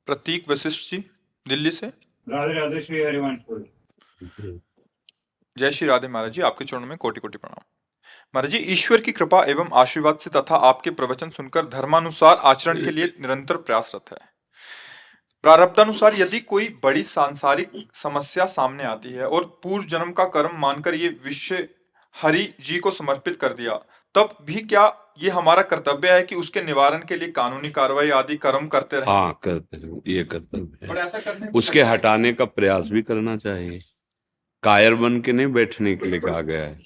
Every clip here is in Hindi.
प्रतीक वशिष्ठ जी दिल्ली से। राधे राधे श्री हरिवंश। जय श्री राधे महाराज जी, आपके चरणों में कोटि कोटि प्रणाम। महाराज जी, ईश्वर की कृपा एवं आशीर्वाद से तथा आपके प्रवचन सुनकर धर्मानुसार आचरण के लिए निरंतर प्रयासरत है। प्रारब्धानुसार यदि कोई बड़ी सांसारिक समस्या सामने आती है और पूर्व जन्म का कर्म मानकर ये विषय हरि जी को समर्पित कर दिया, तब भी क्या ये हमारा कर्तव्य है कि उसके निवारण के लिए कानूनी कार्रवाई आदि कर्म करते रहें? हाँ, करते रहो, ये कर्तव्य और है। ऐसा करने उसके हटाने का प्रयास भी करना चाहिए। कायर बन के नहीं बैठने के लिए कहा गया है।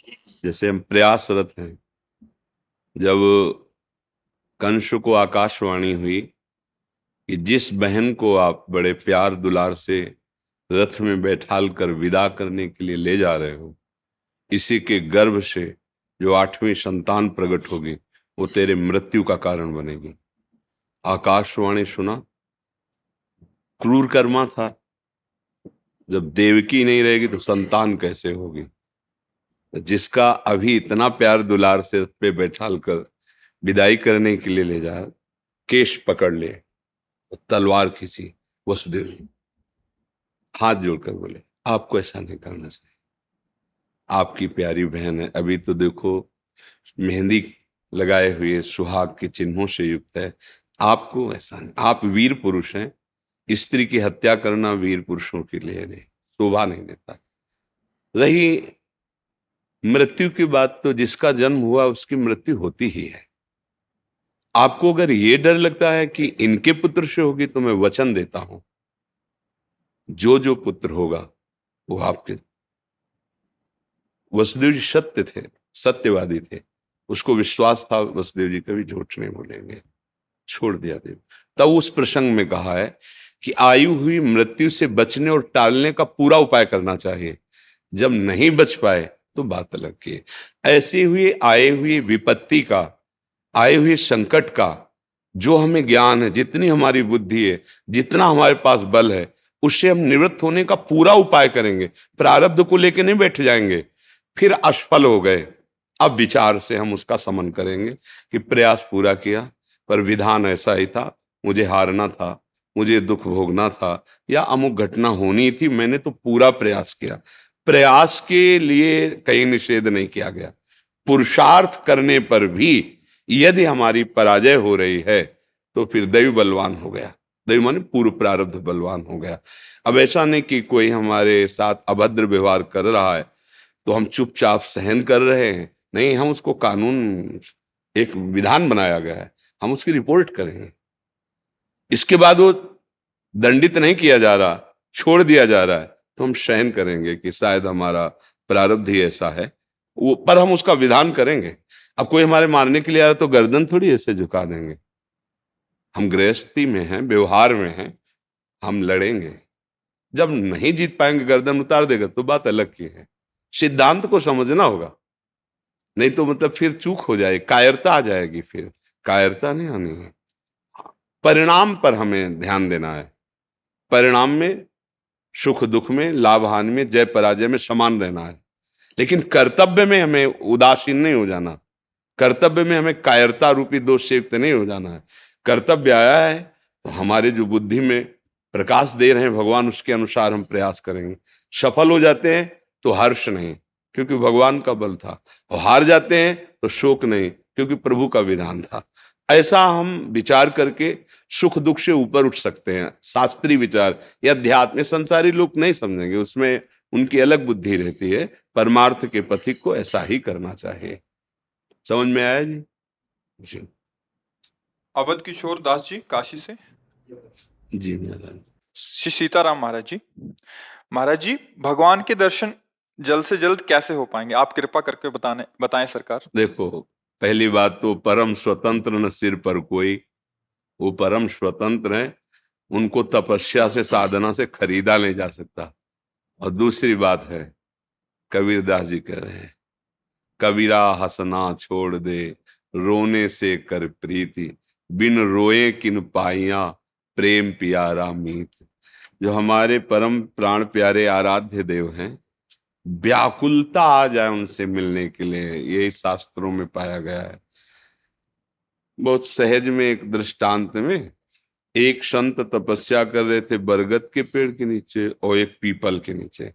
जैसे हम प्रयासरत हैं। जब कंस को आकाशवाणी हुई कि जिस बहन को आप बड़े प्यार दुलार से रथ में बैठाल कर विदा करने के लिए ले जा रहे हो, इसी के गर्भ से जो 8वीं संतान प्रकट होगी वो तेरे मृत्यु का कारण बनेगी। आकाशवाणी सुना, क्रूर कर्मा था। जब देवकी नहीं रहेगी तो संतान कैसे होगी? जिसका अभी इतना प्यार दुलार से रथ पे बैठाल कर विदाई करने के लिए ले जा, केश पकड़ ले, तलवार खींची, वसुदेव हाथ जोड़कर बोले आपको ऐसा नहीं करना चाहिए। आपकी प्यारी बहन है, अभी तो देखो मेहंदी लगाए हुए सुहाग के चिन्हों से युक्त है। आपको ऐसा नहीं, आप वीर पुरुष हैं। स्त्री की हत्या करना वीर पुरुषों के लिए नहीं, शोभा नहीं देता। रही मृत्यु की बात, तो जिसका जन्म हुआ उसकी मृत्यु होती ही है। आपको अगर ये डर लगता है कि इनके पुत्र से होगी, तो मैं वचन देता हूं जो जो पुत्र होगा वो आपके। वसुदेव जी सत्य थे, सत्यवादी थे, उसको विश्वास था वसुदेव जी कभी झूठ नहीं बोलेंगे। छोड़ दिया देव। तब उस प्रसंग में कहा है कि आयु हुई मृत्यु से बचने और टालने का पूरा उपाय करना चाहिए। जब नहीं बच पाए तो बात अलग की है। ऐसी हुई आए हुई विपत्ति का, आए हुए संकट का जो हमें ज्ञान है, जितनी हमारी बुद्धि है, जितना हमारे पास बल है, उससे हम निवृत्त होने का पूरा उपाय करेंगे। प्रारब्ध को लेकर नहीं बैठ जाएंगे फिर असफल हो गए। अब विचार से हम उसका समन करेंगे कि प्रयास पूरा किया पर विधान ऐसा ही था, मुझे हारना था, मुझे दुख भोगना था, या अमुक घटना होनी थी, मैंने तो पूरा प्रयास किया। प्रयास के लिए कहीं निषेध नहीं किया गया। पुरुषार्थ करने पर भी यदि हमारी पराजय हो रही है तो फिर दैव बलवान हो गया। दैव माने पूर्व प्रारब्ध बलवान हो गया। अब ऐसा नहीं कि कोई हमारे साथ अभद्र व्यवहार कर रहा है तो हम चुपचाप सहन कर रहे हैं। नहीं, हम उसको कानून, एक विधान बनाया गया है, हम उसकी रिपोर्ट करेंगे। इसके बाद वो दंडित नहीं किया जा रहा, छोड़ दिया जा रहा है, तो हम सहन करेंगे कि शायद हमारा प्रारब्ध ही ऐसा है, वो पर हम उसका विधान करेंगे। अब कोई हमारे मारने के लिए आया तो गर्दन थोड़ी ऐसे झुका देंगे। हम गृहस्थी में हैं, व्यवहार में हैं, हम लड़ेंगे। जब नहीं जीत पाएंगे, गर्दन उतार देगा तो बात अलग की है। सिद्धांत को समझना होगा, नहीं तो मतलब फिर चूक हो जाए, कायरता आ जाएगी। फिर कायरता नहीं आनी है। परिणाम पर हमें ध्यान देना है। परिणाम में, सुख दुख में, लाभ हानि में, जय पराजय में समान रहना है। लेकिन कर्तव्य में हमें उदासीन नहीं हो जाना। कर्तव्य में हमें कायरता रूपी दोष से युक्त नहीं हो जाना है। कर्तव्य आया है तो हमारे जो बुद्धि में प्रकाश दे रहे हैं भगवान, उसके अनुसार हम प्रयास करेंगे। सफल हो जाते हैं तो हर्ष नहीं, क्योंकि भगवान का बल था, और हार जाते हैं तो शोक नहीं, क्योंकि प्रभु का विधान था। ऐसा हम विचार करके सुख दुख से ऊपर उठ सकते हैं। शास्त्रीय विचार या अध्यात्म में संसारी लोग नहीं समझेंगे, उसमें उनकी अलग बुद्धि रहती है। परमार्थ के पथिक को ऐसा ही करना चाहिए। समझ में आया जी? जी अवध किशोर दास जी काशी से। जी महाराज। श्री सीताराम महाराज जी। महाराज जी, भगवान के दर्शन जल्द से जल्द कैसे हो पाएंगे? आप कृपा करके बताएं सरकार। देखो, पहली बात तो परम स्वतंत्र न सिर पर कोई। वो परम स्वतंत्र हैं, उनको तपस्या से, साधना से खरीदा नहीं जा सकता। और दूसरी बात है, कबीरदास जी कह रहे हैं, कबीरा हंसना छोड़ दे, रोने से कर प्रीति, बिन रोए किन पाइया, प्रेम प्यारा मीत। जो हमारे परम प्राण प्यारे आराध्य देव हैं, व्याकुलता आ जाए उनसे मिलने के लिए, यही शास्त्रों में पाया गया है। बहुत सहज में एक दृष्टांत में एक संत तपस्या कर रहे थे बरगद के पेड़ के नीचे और एक पीपल के नीचे।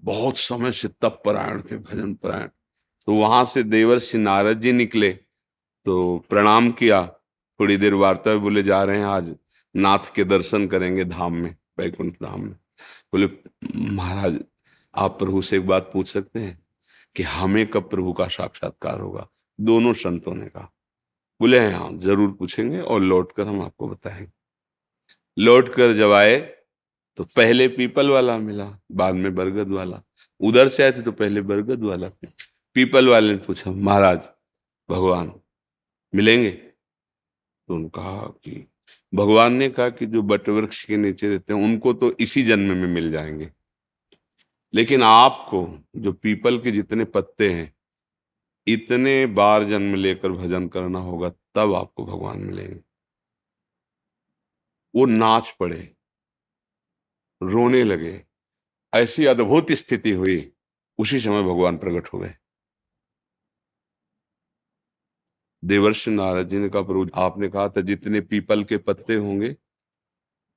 बहुत समय से तप परायण थे, भजन परायण। तो वहां से देवर्षि नारद जी निकले तो प्रणाम किया। थोड़ी देर वार्ता में बोले जा रहे हैं आज नाथ के दर्शन करेंगे धाम में, वैकुंठ धाम में। बोले महाराज आप प्रभु से एक बात पूछ सकते हैं कि हमें कब प्रभु का साक्षात्कार होगा? दोनों संतों ने कहा। बोले हाँ जरूर पूछेंगे और लौटकर हम आपको बताएंगे। लौटकर जब आए तो पहले पीपल वाला मिला, बाद में बरगद वाला। उधर से आए थे तो पहले बरगद वाला थे। पीपल वाले ने पूछा महाराज भगवान मिलेंगे? तो उन्होंने कहा कि भगवान ने कहा कि जो बटवृक्ष के नीचे रहते हैं उनको तो इसी जन्म में मिल जाएंगे, लेकिन आपको जो पीपल के जितने पत्ते हैं इतने बार जन्म लेकर भजन करना होगा, तब आपको भगवान मिलेंगे। वो नाच पड़े, रोने लगे। ऐसी अद्भुत स्थिति हुई। उसी समय भगवान प्रकट हो गए। देवर्षि नारद जी ने कहा प्रभु आपने कहा था जितने पीपल के पत्ते होंगे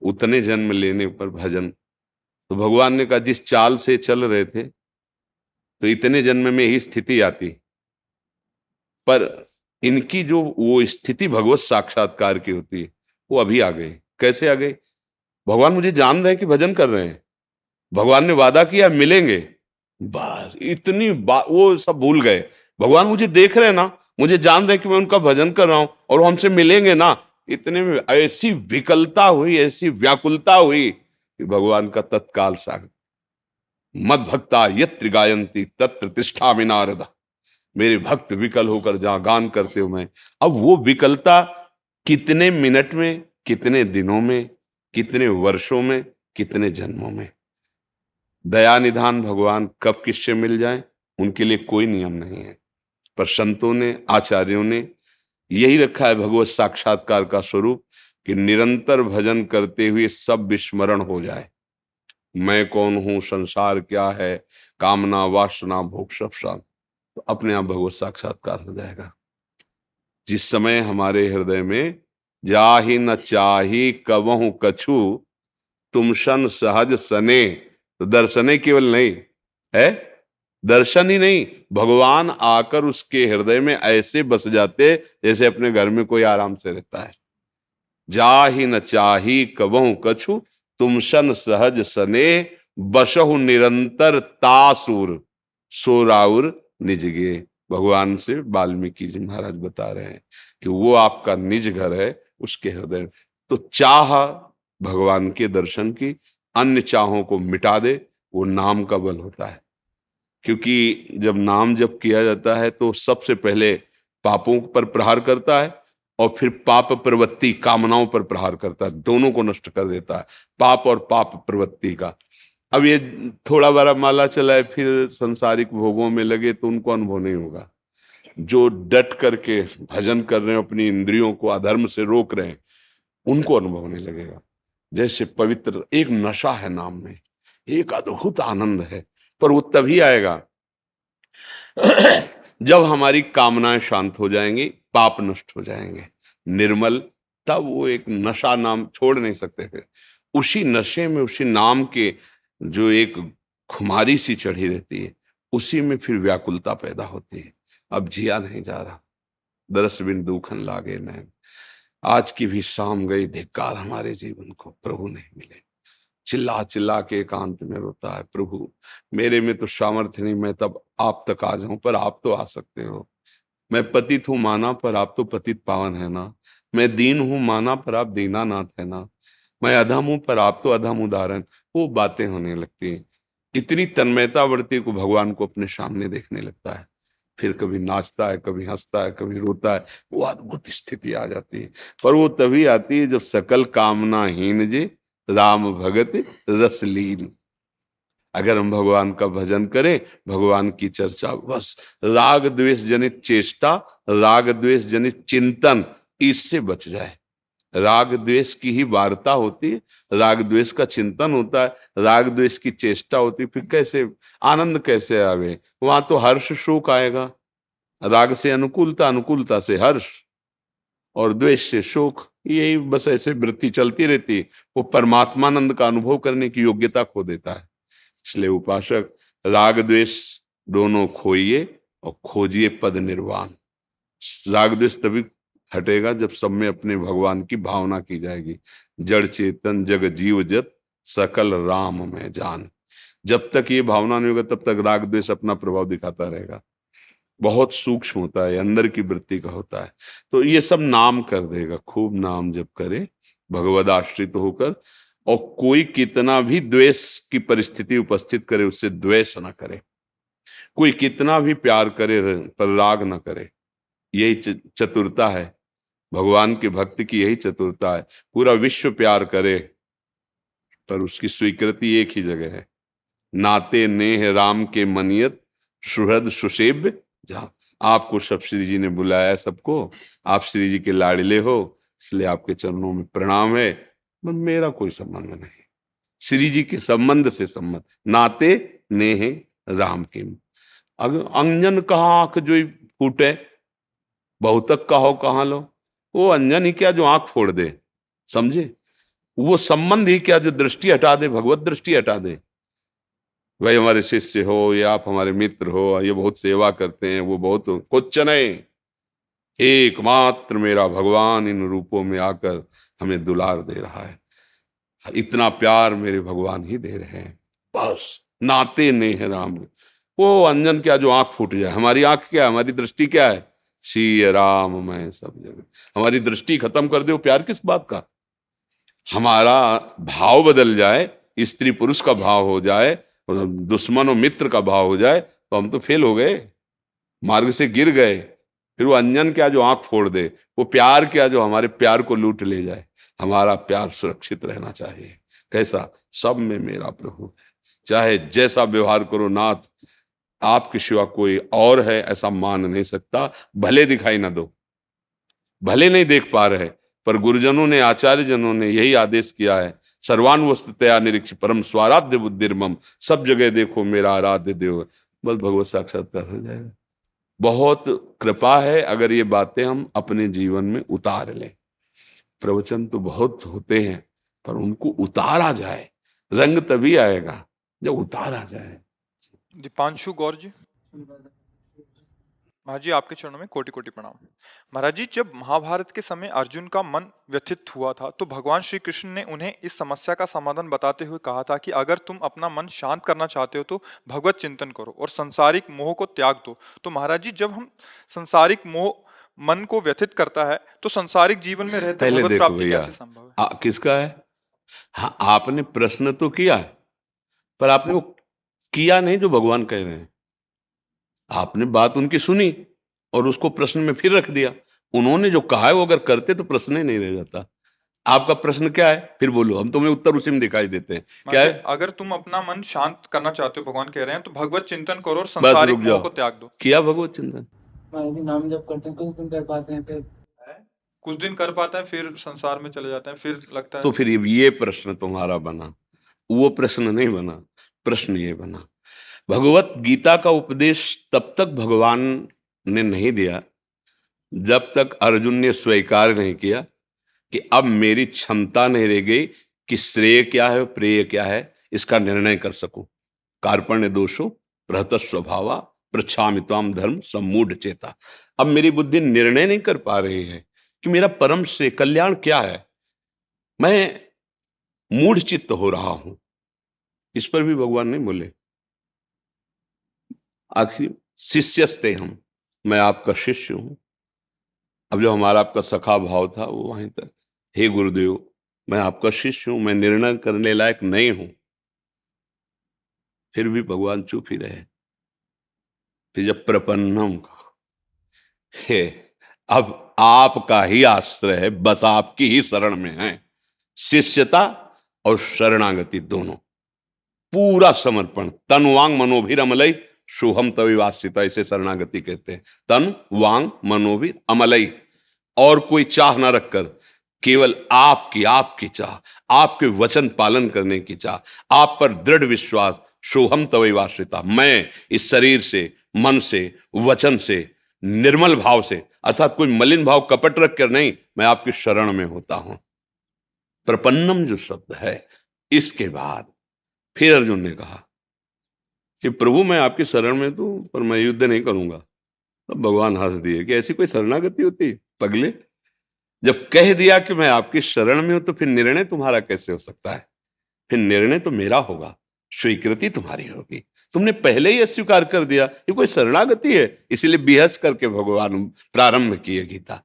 उतने जन्म लेने पर भजन। तो भगवान ने कहा जिस चाल से चल रहे थे तो इतने जन्म में ही स्थिति आती, पर इनकी जो वो स्थिति भगवत साक्षात्कार की होती है वो अभी आ गई। कैसे आ गई? भगवान मुझे जान रहे हैं कि भजन कर रहे हैं, भगवान ने वादा किया मिलेंगे, बस इतनी वो सब भूल गए। भगवान मुझे देख रहे हैं ना, मुझे जान रहे हैं कि मैं उनका भजन कर रहा हूं और वो हमसे मिलेंगे ना। इतने में ऐसी विकलता हुई, ऐसी व्याकुलता हुई कि भगवान का तत्काल सागर मद भक्ता यत्र गायंती तत्र तिष्ठामि नारद। मेरे भक्त विकल होकर जहां गान करते हो मैं। अब वो विकलता कितने मिनट में, कितने दिनों में, कितने वर्षों में, कितने जन्मों में। दया निधान भगवान कब किससे मिल जाए उनके लिए कोई नियम नहीं है, पर संतों ने, आचार्यों ने यही रखा है भगवत साक्षात्कार का स्वरूप कि निरंतर भजन करते हुए सब विस्मरण हो जाए। मैं कौन हूं, संसार क्या है, कामना वासना भोग सब सब, तो अपने आप भगवत साक्षात्कार हो जाएगा। जिस समय हमारे हृदय में जाहि न चाही कबहु कछु तुम सन सहज सने, तो दर्शने केवल नहीं है, दर्शन ही नहीं, भगवान आकर उसके हृदय में ऐसे बस जाते जैसे अपने घर में कोई आराम से रहता है। जाहि न चाही कबहु कछु तुम सन सहज सने, बसहु निरंतर तासुर सोराउर निजगे। भगवान से वाल्मीकि जी महाराज बता रहे हैं कि वो आपका निज घर है, उसके हृदय में। तो चाह भगवान के दर्शन की, अन्य चाहों को मिटा दे, वो नाम का बल होता है। क्योंकि जब नाम जप किया जाता है तो सबसे पहले पापों पर प्रहार करता है और फिर पाप प्रवृत्ति कामनाओं पर प्रहार करता है, दोनों को नष्ट कर देता है, पाप और पाप प्रवृत्ति का। अब ये थोड़ा बड़ा माला चलाए फिर संसारिक भोगों में लगे तो उनको अनुभव नहीं होगा। जो डट करके भजन कर रहे हैं, अपनी इंद्रियों को अधर्म से रोक रहे हैं, उनको अनुभव होने लगेगा। जैसे पवित्र एक नशा है नाम में, एक अद्भुत आनंद है, पर वो तभी आएगा जब हमारी कामनाएं शांत हो जाएंगी, पाप नष्ट हो जाएंगे, निर्मल, तब वो एक नशा नाम छोड़ नहीं सकते। फिर उसी नशे में, उसी नाम के जो एक खुमारी सी चढ़ी रहती है, उसी में फिर व्याकुलता पैदा होती है। अब जिया नहीं जा रहा, दरस बिन दूखन लागे नैन। आज की भी शाम गई, धिक्कार हमारे जीवन को, प्रभु नहीं मिले। चिल्ला चिल्ला के एकांत में रोता है, प्रभु मेरे में तो सामर्थ्य नहीं, मैं तब आप तक आ जाऊं, पर आप तो आ सकते हो। मैं पतित हूं माना, पर आप तो पतित पावन है ना। मैं दीन हूं माना, पर आप दीनानाथ है ना। मैं अधम हूं, पर आप तो अधम उदाहरण। वो बातें होने लगती हैं, इतनी तन्मयता बढ़ती है को भगवान को अपने सामने देखने लगता है। फिर कभी नाचता है, कभी हंसता है, कभी रोता है, वो अद्भुत स्थिति आ जाती है। पर वो तभी आती है जब सकल कामनाहीन जे राम भगत रसलीन। अगर हम भगवान का भजन करें, भगवान की चर्चा, बस राग द्वेष जनित चेष्टा, राग द्वेष जनित चिंतन, इससे बच जाए। राग द्वेष की ही वार्ता होती है, राग द्वेष का चिंतन होता है, राग द्वेष की चेष्टा होती है, फिर कैसे आनंद कैसे आवे? वहां तो हर्ष शोक आएगा। राग से अनुकूलता, अनुकूलता से हर्ष और द्वेष से शोक। यही बस ऐसे वृत्ति चलती रहती, वो परमात्मानंद का अनुभव करने की योग्यता खो देता है। इसलिए उपासक राग द्वेष दोनों खोइए और खोजिए पद निर्वाण। राग द्वेष तभी हटेगा जब सब में अपने भगवान की भावना की जाएगी। जड़ चेतन जग जीव जत सकल राम में जान। जब तक ये भावना नहीं होगा तब तक राग द्वेष अपना प्रभाव दिखाता रहेगा। बहुत सूक्ष्म होता है, अंदर की वृत्ति का होता है। तो ये सब नाम कर देगा, खूब नाम जप करे भगवद आश्रित होकर, और कोई कितना भी द्वेष की परिस्थिति उपस्थित करे उससे द्वेष ना करे, कोई कितना भी प्यार करे पर राग ना करे। यही चतुरता है भगवान के भक्त की, यही चतुरता है। पूरा विश्व प्यार करे पर उसकी स्वीकृति एक ही जगह है, नाते नेह राम के मनियत सुहृद सुसेव्य जहां। आपको सब श्री जी ने बुलाया, सबको, आप श्री जी के लाडले हो, इसलिए आपके चरणों में प्रणाम है, पर मेरा कोई संबंध नहीं, श्री जी के संबंध से संबंध, नाते नेह राम के। अगर अंजन कहा आंख जो फूटे, बहुतक कहो कहाँ लो, वो अंजन ही क्या जो आंख फोड़ दे, समझे, वो संबंध ही क्या जो दृष्टि हटा दे, भगवत दृष्टि हटा दे। भाई हमारे शिष्य हो या आप हमारे मित्र हो, ये बहुत सेवा करते हैं, वो बहुत, कुछ नहीं, एकमात्र मेरा भगवान इन रूपों में आकर हमें दुलार दे रहा है, इतना प्यार मेरे भगवान ही दे रहे हैं, बस। नाते नेह राम, वो अंजन क्या जो आंख फूट जाए। हमारी आंख क्या है, हमारी दृष्टि क्या है, श्री राम मैं सब जगह। हमारी दृष्टि खत्म कर दे, प्यार किस बात का। हमारा भाव बदल जाए, स्त्री पुरुष का भाव हो जाए, दुश्मन और मित्र का भाव हो जाए, तो हम तो फेल हो गए, मार्ग से गिर गए। फिर वो अंजन क्या जो आंख फोड़ दे, वो प्यार क्या जो हमारे प्यार को लूट ले जाए। हमारा प्यार सुरक्षित रहना चाहिए। कैसा, सब में मेरा प्रभु है, चाहे जैसा व्यवहार करो नाथ, आपके सिवा कोई और है ऐसा मान नहीं सकता। भले दिखाई ना दो, भले नहीं देख पा रहे, पर गुरुजनों ने, आचार्य जनों ने यही आदेश किया है, सर्वानुवस्तया निरीक्ष परम स्वाराध्य बुद्धिर्मम, सब जगह देखो मेरा आराध्य देव, बस भगवत साक्षात्कार हो जाएगा। बहुत कृपा है अगर ये बातें हम अपने जीवन में उतार लें। प्रवचन तो बहुत होते हैं, पर उनको उतारा जाए, रंग तभी आएगा जब उतारा जाए। दीपांशु गौर जी। महाराज जी आपके चरणों में कोटि कोटि प्रणाम। महाराज जी, जब महाभारत के समय अर्जुन का मन व्यथित हुआ था तो भगवान श्री कृष्ण ने उन्हें इस समस्या का समाधान बताते हुए कहा था कि अगर तुम अपना मन शांत करना चाहते हो तो भगवत चिंतन करो और संसारिक मोह को त्याग दो। तो महाराज जी, जब हम संसारिक मोह मन को व्यथित करता है तो संसारिक जीवन में रहते पहले भगवत देखो प्राप्ति भैया, कैसे संभव है? किसका है? हाँ, आपने प्रश्न तो किया, पर आपने वो किया नहीं जो भगवान कह रहे हैं। आपने बात उनकी सुनी और उसको प्रश्न में फिर रख दिया। उन्होंने जो कहा है वो अगर करते तो प्रश्न ही नहीं रह जाता। आपका प्रश्न क्या है फिर बोलो, हम तुम्हें उत्तर उसी में दिखाई देते हैं। क्या है? अगर तुम अपना मन शांत करना चाहते हो, भगवान कह रहे हैं, तो भगवत चिंतन करो और बस संसारिक रुक मोह जाओ, को त्याग दो। किया भगवत चिंतन? नाम जप करते हैं, कुछ दिन कर पाते हैं, फिर कुछ दिन कर पाते हैं, फिर संसार में चले जाते हैं, फिर लगता है। तो फिर ये प्रश्न तुम्हारा बना, वो प्रश्न नहीं बना। प्रश्न ये बना, भगवत गीता का उपदेश तब तक भगवान ने नहीं दिया जब तक अर्जुन ने स्वीकार नहीं किया कि अब मेरी क्षमता नहीं रह गई कि श्रेय क्या है प्रेय क्या है इसका निर्णय कर सकूं। कार्पण्य दोषो प्रहत स्वभावा पृच्छामि त्वाम धर्म सम्मूढ़ चेता। अब मेरी बुद्धि निर्णय नहीं कर पा रही है कि मेरा परम श्रेय कल्याण क्या है, मैं मूढ़ चित्त हो रहा हूं। इस पर भी भगवान नहीं बोले। आखिर शिष्यस्ते हम, मैं आपका शिष्य हूं। अब जो हमारा आपका सखा भाव था वो वहीं तक, हे गुरुदेव मैं आपका शिष्य हूं, मैं निर्णय करने लायक नहीं हूं। फिर भी भगवान चुप ही रहे। फिर जब प्रपन्नम का, हे अब आपका ही आश्रय है, बस आपकी ही शरण में है। शिष्यता और शरणागति दोनों, पूरा समर्पण, तन वांग मनोभिर अमलई शुभम तविवास्थिता, इसे शरणागति कहते हैं। तन वांग मनोभिर अमलई, और कोई चाह ना रखकर केवल आपकी चाह, आपके वचन पालन करने की चाह, आप पर दृढ़ विश्वास, सोहम तवैवाश्रिता, मैं इस शरीर से, मन से, वचन से निर्मल भाव से, अर्थात कोई मलिन भाव कपट रख कर नहीं, मैं आपकी शरण में होता हूं। प्रपन्नम जो शब्द है, इसके बाद फिर अर्जुन ने कहा कि प्रभु मैं आपकी शरण में तो, पर मैं युद्ध नहीं करूंगा। तब भगवान हंस दिए कि ऐसी कोई शरणागति होती है पगले? जब कह दिया कि मैं आपकी शरण में हूं तो फिर निर्णय तुम्हारा कैसे हो सकता है? फिर निर्णय तो मेरा होगा, स्वीकृति तुम्हारी होगी। तुमने पहले ही अस्वीकार कर दिया, ये कोई शरणागति है? इसीलिए बेहस करके भगवान प्रारंभ किए गीता।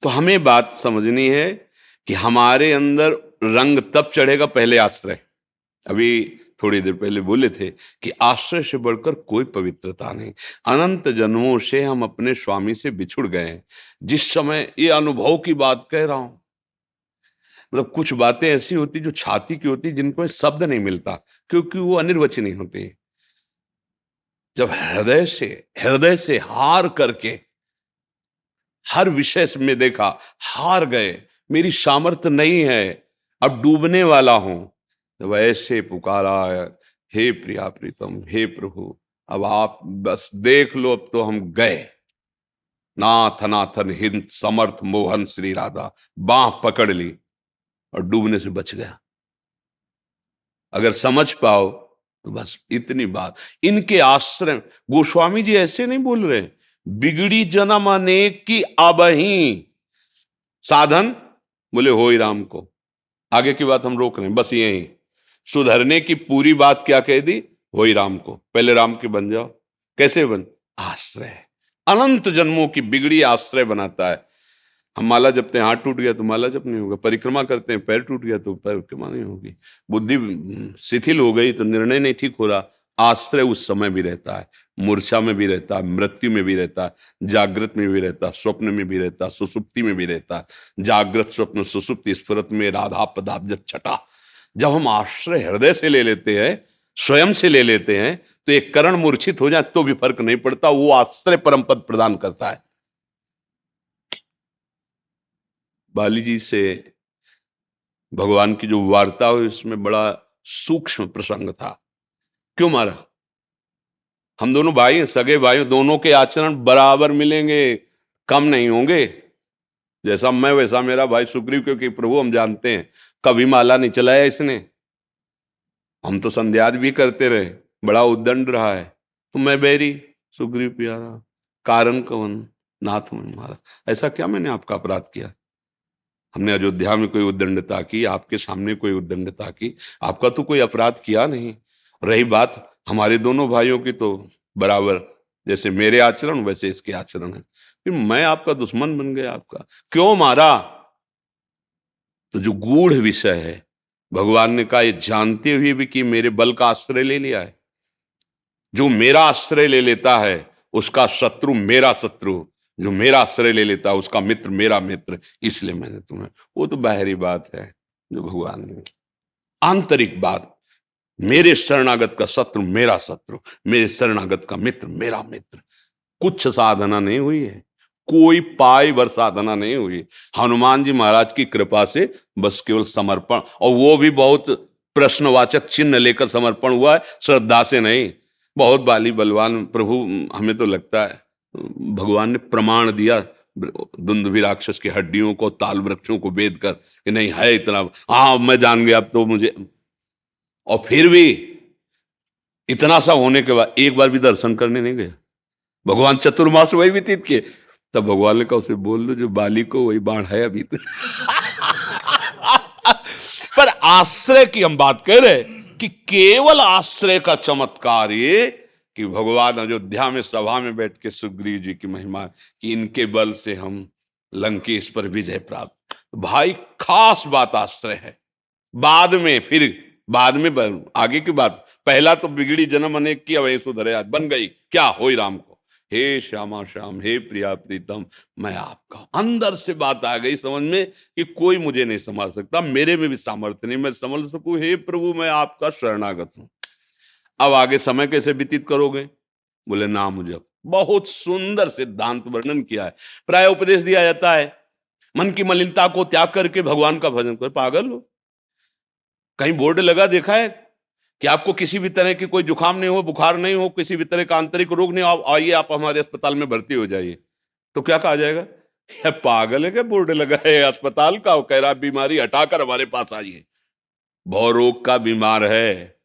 तो हमें बात समझनी है कि हमारे अंदर रंग तब चढ़ेगा, पहले आश्रय। अभी थोड़ी देर पहले बोले थे कि आश्रय से बढ़कर कोई पवित्रता नहीं। अनंत जन्मों से हम अपने स्वामी से बिछुड़ गए हैं। जिस समय ये अनुभव की बात कह रहा हूं, मतलब कुछ बातें ऐसी होती जो छाती की होती, जिनको शब्द नहीं मिलता, क्योंकि वो अनिर्वचनीय होती। जब हृदय से हार करके हर विषय में देखा, हार गए, मेरी सामर्थ्य नहीं है, अब डूबने वाला हूं, जब ऐसे पुकारा, हे प्रिया प्रीतम, हे प्रभु अब आप बस देख लो, अब तो हम गए। नाथ अनाथन हिंद समर्थ मोहन श्री राधा, बांह पकड़ ली और डूबने से बच गया। अगर समझ पाओ तो बस इतनी बात। इनके आश्रय, गोस्वामी जी ऐसे नहीं बोल रहे, बिगड़ी जन्म अनेक की अबहीं साधन बोले होई राम को। आगे की बात हम रोक रहे हैं, बस यही सुधरने की पूरी बात क्या कह दी, होई राम को। पहले राम के बन जाओ। कैसे बन? आश्रय। अनंत जन्मों की बिगड़ी आश्रय बनाता है। हम माला जपते हैं, हाथ टूट गया तो माला जप नहीं होगा। परिक्रमा करते हैं, पैर टूट गया तो परिक्रमा नहीं होगी। बुद्धि शिथिल हो गई तो निर्णय नहीं ठीक हो रहा। आश्रय उस समय भी रहता है, मूर्छा में भी रहता है, मृत्यु में भी रहता है, जागृत में भी रहता है, स्वप्न में भी रहता है, सुसुप्ति में भी रहता है। जागृत स्वप्न सुसुप्ति स्फुरत में राधा पदाब्ज छटा। जब हम आश्रय हृदय से ले लेते हैं, स्वयं से ले लेते हैं, तो एक करण मूर्छित हो जाए तो भी फर्क नहीं पड़ता, वो आश्रय परम पद प्रदान करता है। बाली जी से भगवान की जो वार्ता हुई, उसमें बड़ा सूक्ष्म प्रसंग था। क्यों मारा? हम दोनों भाई हैं, सगे भाई, दोनों के आचरण बराबर मिलेंगे, कम नहीं होंगे। जैसा मैं वैसा मेरा भाई सुग्रीव, क्योंकि प्रभु हम जानते हैं कभी माला नहीं चलाया इसने। हम तो संध्याद भी करते रहे, बड़ा उद्दंड रहा है। तो मैं बैरी, सुग्रीव प्यारा, कारण कवन नाथ मन मारा। ऐसा क्या मैंने आपका अपराध किया? हमने अयोध्या में कोई उद्दंडता की, आपके सामने कोई उद्दंडता की, आपका तो कोई अपराध किया नहीं। रही बात हमारे दोनों भाइयों की, तो बराबर जैसे मेरे आचरण वैसे इसके आचरण है। फिर मैं आपका दुश्मन बन गया। आपका क्यों मारा? तो जो गूढ़ विषय है, भगवान ने कहा ये जानते हुए भी कि मेरे बल का आश्रय ले लिया है। जो मेरा आश्रय ले लेता है उसका शत्रु मेरा शत्रु, जो मेरा आश्रय ले लेता है उसका मित्र मेरा मित्र, इसलिए मैंने तुम्हें। वो तो बाहरी बात है जो भगवान ने। आंतरिक बात, मेरे शरणागत का शत्रु मेरा शत्रु, मेरे शरणागत का मित्र मेरा मित्र। कुछ साधना नहीं हुई है, कोई पाई भर साधना नहीं हुई। हनुमान जी महाराज की कृपा से बस केवल समर्पण, और वो भी बहुत प्रश्नवाचक चिन्ह लेकर समर्पण हुआ है, श्रद्धा से नहीं। बहुत बाली बलवान प्रभु, हमें तो लगता है भगवान ने प्रमाण दिया दुंदुभि राक्षस की हड्डियों को, ताल वृक्षों को वेद कर कि नहीं है इतना, हाँ मैं जान गया अब तो मुझे। और फिर भी इतना सा होने के बाद एक बार भी दर्शन करने नहीं गया। भगवान चतुर्मास वही व्यतीत किए। तब भगवान ने कहा उसे बोल दो जो बाली को वही बाण है अभी तो। पर आश्रय की हम बात कर रहे कि केवल आश्रय का चमत्कार ये कि भगवान अयोध्या में सभा में बैठ के सुग्रीव जी की महिमा कि इनके बल से हम लंकेश पर विजय प्राप्त। भाई खास बात आश्रय है। बाद में आगे की बात, पहला तो बिगड़ी जन्म अनेक की अवै सुधरे आज बन गई क्या, होई राम को। हे श्यामा श्याम, हे प्रिया प्रीतम, मैं आपका। अंदर से बात आ गई समझ में कि कोई मुझे नहीं संभाल सकता, मेरे में भी सामर्थ्य नहीं मैं समझ सकूं। हे प्रभु मैं आपका शरणागत हूं। अब आगे समय कैसे व्यतीत करोगे? बोले नाम जप। बहुत सुंदर सिद्धांत वर्णन किया है। प्राय उपदेश दिया जाता है मन की मलिनता को त्याग करके भगवान का भजन कर। पागल हो? कहीं बोर्ड लगा देखा है कि आपको किसी भी तरह की कोई जुकाम नहीं हो, बुखार नहीं हो, किसी भी तरह का आंतरिक रोग नहीं हो, आइए आप हमारे अस्पताल में भर्ती हो जाइए। तो क्या कहा जाएगा? यह पागल है क्या, बोर्ड लगा है अस्पताल का, वो कह रहा बीमारी हटाकर हमारे पास आइए। भवरोग का बीमार है,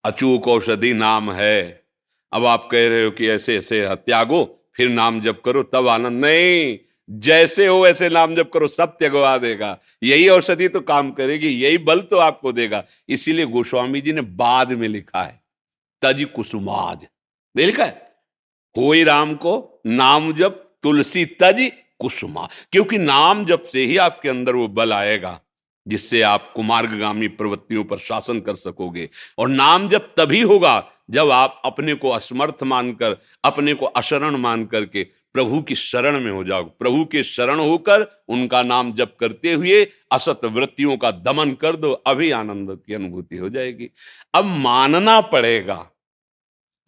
अचूक औषधि नाम है। अब आप कह रहे हो कि ऐसे ऐसे त्यागो फिर नाम जप करो तब आनंद, नहीं, जैसे हो वैसे नाम जप करो, सब त्यगवा देगा। यही औषधि तो काम करेगी, यही बल तो आपको देगा। इसीलिए गोस्वामी जी ने बाद में लिखा है तज कुसुमाज, नहीं लिखा है होई राम को नाम जप तुलसी तज कुसुमा, क्योंकि नाम जप से ही आपके अंदर वो बल आएगा जिससे आप कुमार्गगामी प्रवृत्तियों पर शासन कर सकोगे। और नाम जप तभी होगा जब आप अपने को असमर्थ मानकर, अपने को अशरण मान करके प्रभु की शरण में हो जाओ। प्रभु के शरण होकर उनका नाम जप करते हुए असत वृत्तियों का दमन कर दो, अभी आनंद की अनुभूति हो जाएगी। अब मानना पड़ेगा।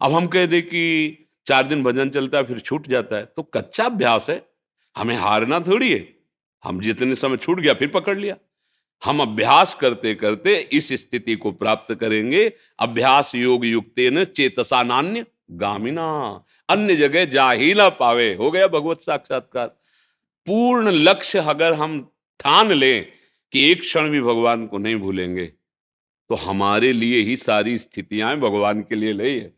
अब हम कह दे कि 4 दिन भजन चलता है फिर छूट जाता है, तो कच्चा अभ्यास है, हमें हारना थोड़ी है। हम जितने समय छूट गया फिर पकड़ लिया। हम अभ्यास करते करते इस स्थिति को प्राप्त करेंगे। अभ्यास योग युक्तेन चेतसा नान्य गामिना, अन्य जगह जा ही ना पावे, हो गया भगवत साक्षात्कार। पूर्ण लक्ष्य अगर हम ठान लें कि एक क्षण भी भगवान को नहीं भूलेंगे, तो हमारे लिए ही सारी स्थितियां भगवान के लिए नहीं है।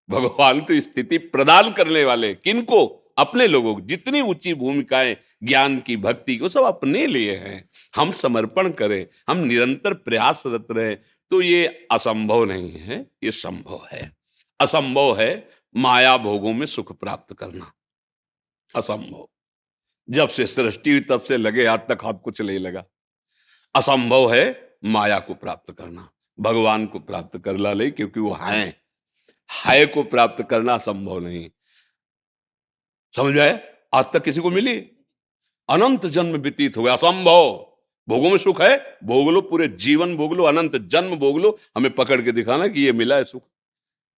भगवान तो स्थिति प्रदान करने वाले, किनको? अपने लोगों को। जितनी ऊंची भूमिकाएं ज्ञान की, भक्ति को, सब अपने लिए हैं। हम समर्पण करें, हम निरंतर प्रयासरत रहे, तो ये असंभव नहीं है, ये संभव है। असंभव है माया भोगों में सुख प्राप्त करना, असंभव। जब से सृष्टि हुई तब से लगे आज तक हाथ कुछ नहीं लगा। असंभव है माया को प्राप्त करना, भगवान को प्राप्त कर ला ले, क्योंकि वो है को प्राप्त करना संभव नहीं। समझ में आया? आज तक किसी को मिली? अनंत जन्म व्यतीत हो गया, असंभव। भोगों में सुख है, भोग लो, पूरे जीवन भोग लो, अनंत जन्म भोग लो, हमें पकड़ के दिखाना कि ये मिला है सुख।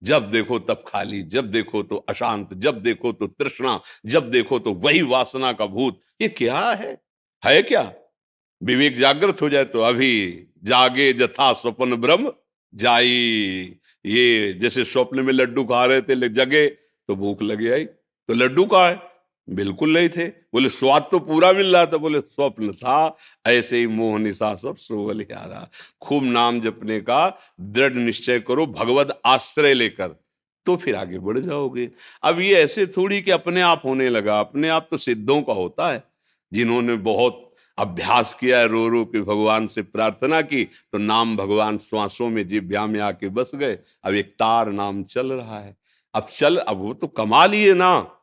जब देखो तब खाली, जब देखो तो अशांत, जब देखो तो तृष्णा, जब देखो तो वही वासना का भूत। ये क्या है क्या? विवेक जागृत हो जाए तो अभी जागे जथा स्वप्न ब्रह्म जाई। ये जैसे स्वप्न में लड्डू खा रहे थे, जगे तो भूख लगी आई, तो लड्डू कहाँ है? बिल्कुल नहीं थे। बोले स्वाद तो पूरा मिल रहा था, बोले स्वप्न था। ऐसे ही मोह निशा सब सोवल रहा। खूब नाम जपने का दृढ़ निश्चय करो, भगवत आश्रय लेकर, तो फिर आगे बढ़ जाओगे। अब ये ऐसे थोड़ी कि अपने आप होने लगा, अपने आप तो सिद्धों का होता है। जिन्होंने बहुत अभ्यास किया है, रो रो के भगवान से प्रार्थना की, तो नाम भगवान श्वासों में, जिह्वा में आके बस गए। अब एक तार नाम चल रहा है। अब वो तो कमा लिए ना,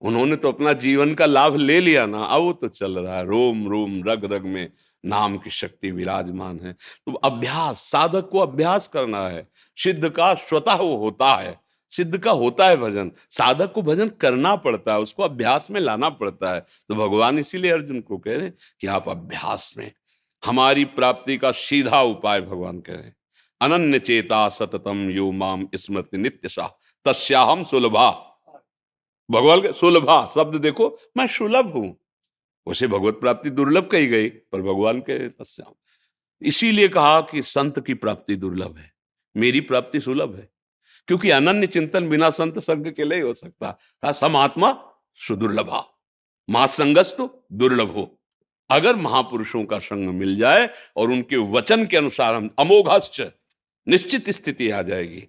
उन्होंने तो अपना जीवन का लाभ ले लिया ना, अब वो तो चल रहा है। रोम रोम रग रग में नाम की शक्ति विराजमान है। तो अभ्यास, साधक को अभ्यास करना है। सिद्ध का स्वतः वो होता है, सिद्ध का होता है भजन। साधक को भजन करना पड़ता है, उसको अभ्यास में लाना पड़ता है। तो भगवान इसीलिए अर्जुन को कह रहे हैं कि आप अभ्यास में, हमारी प्राप्ति का सीधा उपाय भगवान कह रहे हैं। अनन्य चेता सततम यो माम स्मृति नित्यशः तस्याहम सुलभा। भगवान के सुलभा शब्द देखो, मैं सुलभ हूं। उसे भगवत प्राप्ति दुर्लभ कही गई, पर भगवान के तस्याम, इसीलिए कहा कि संत की प्राप्ति दुर्लभ है, मेरी प्राप्ति सुलभ है। क्योंकि अनन्य चिंतन बिना संत संग के नहीं हो सकता। कहा सम आत्मा सुदुर्लभा, मात संगस्तु दुर्लभ हो। अगर महापुरुषों का संग मिल जाए और उनके वचन के अनुसार हम अमोघश्च, निश्चित स्थिति आ जाएगी।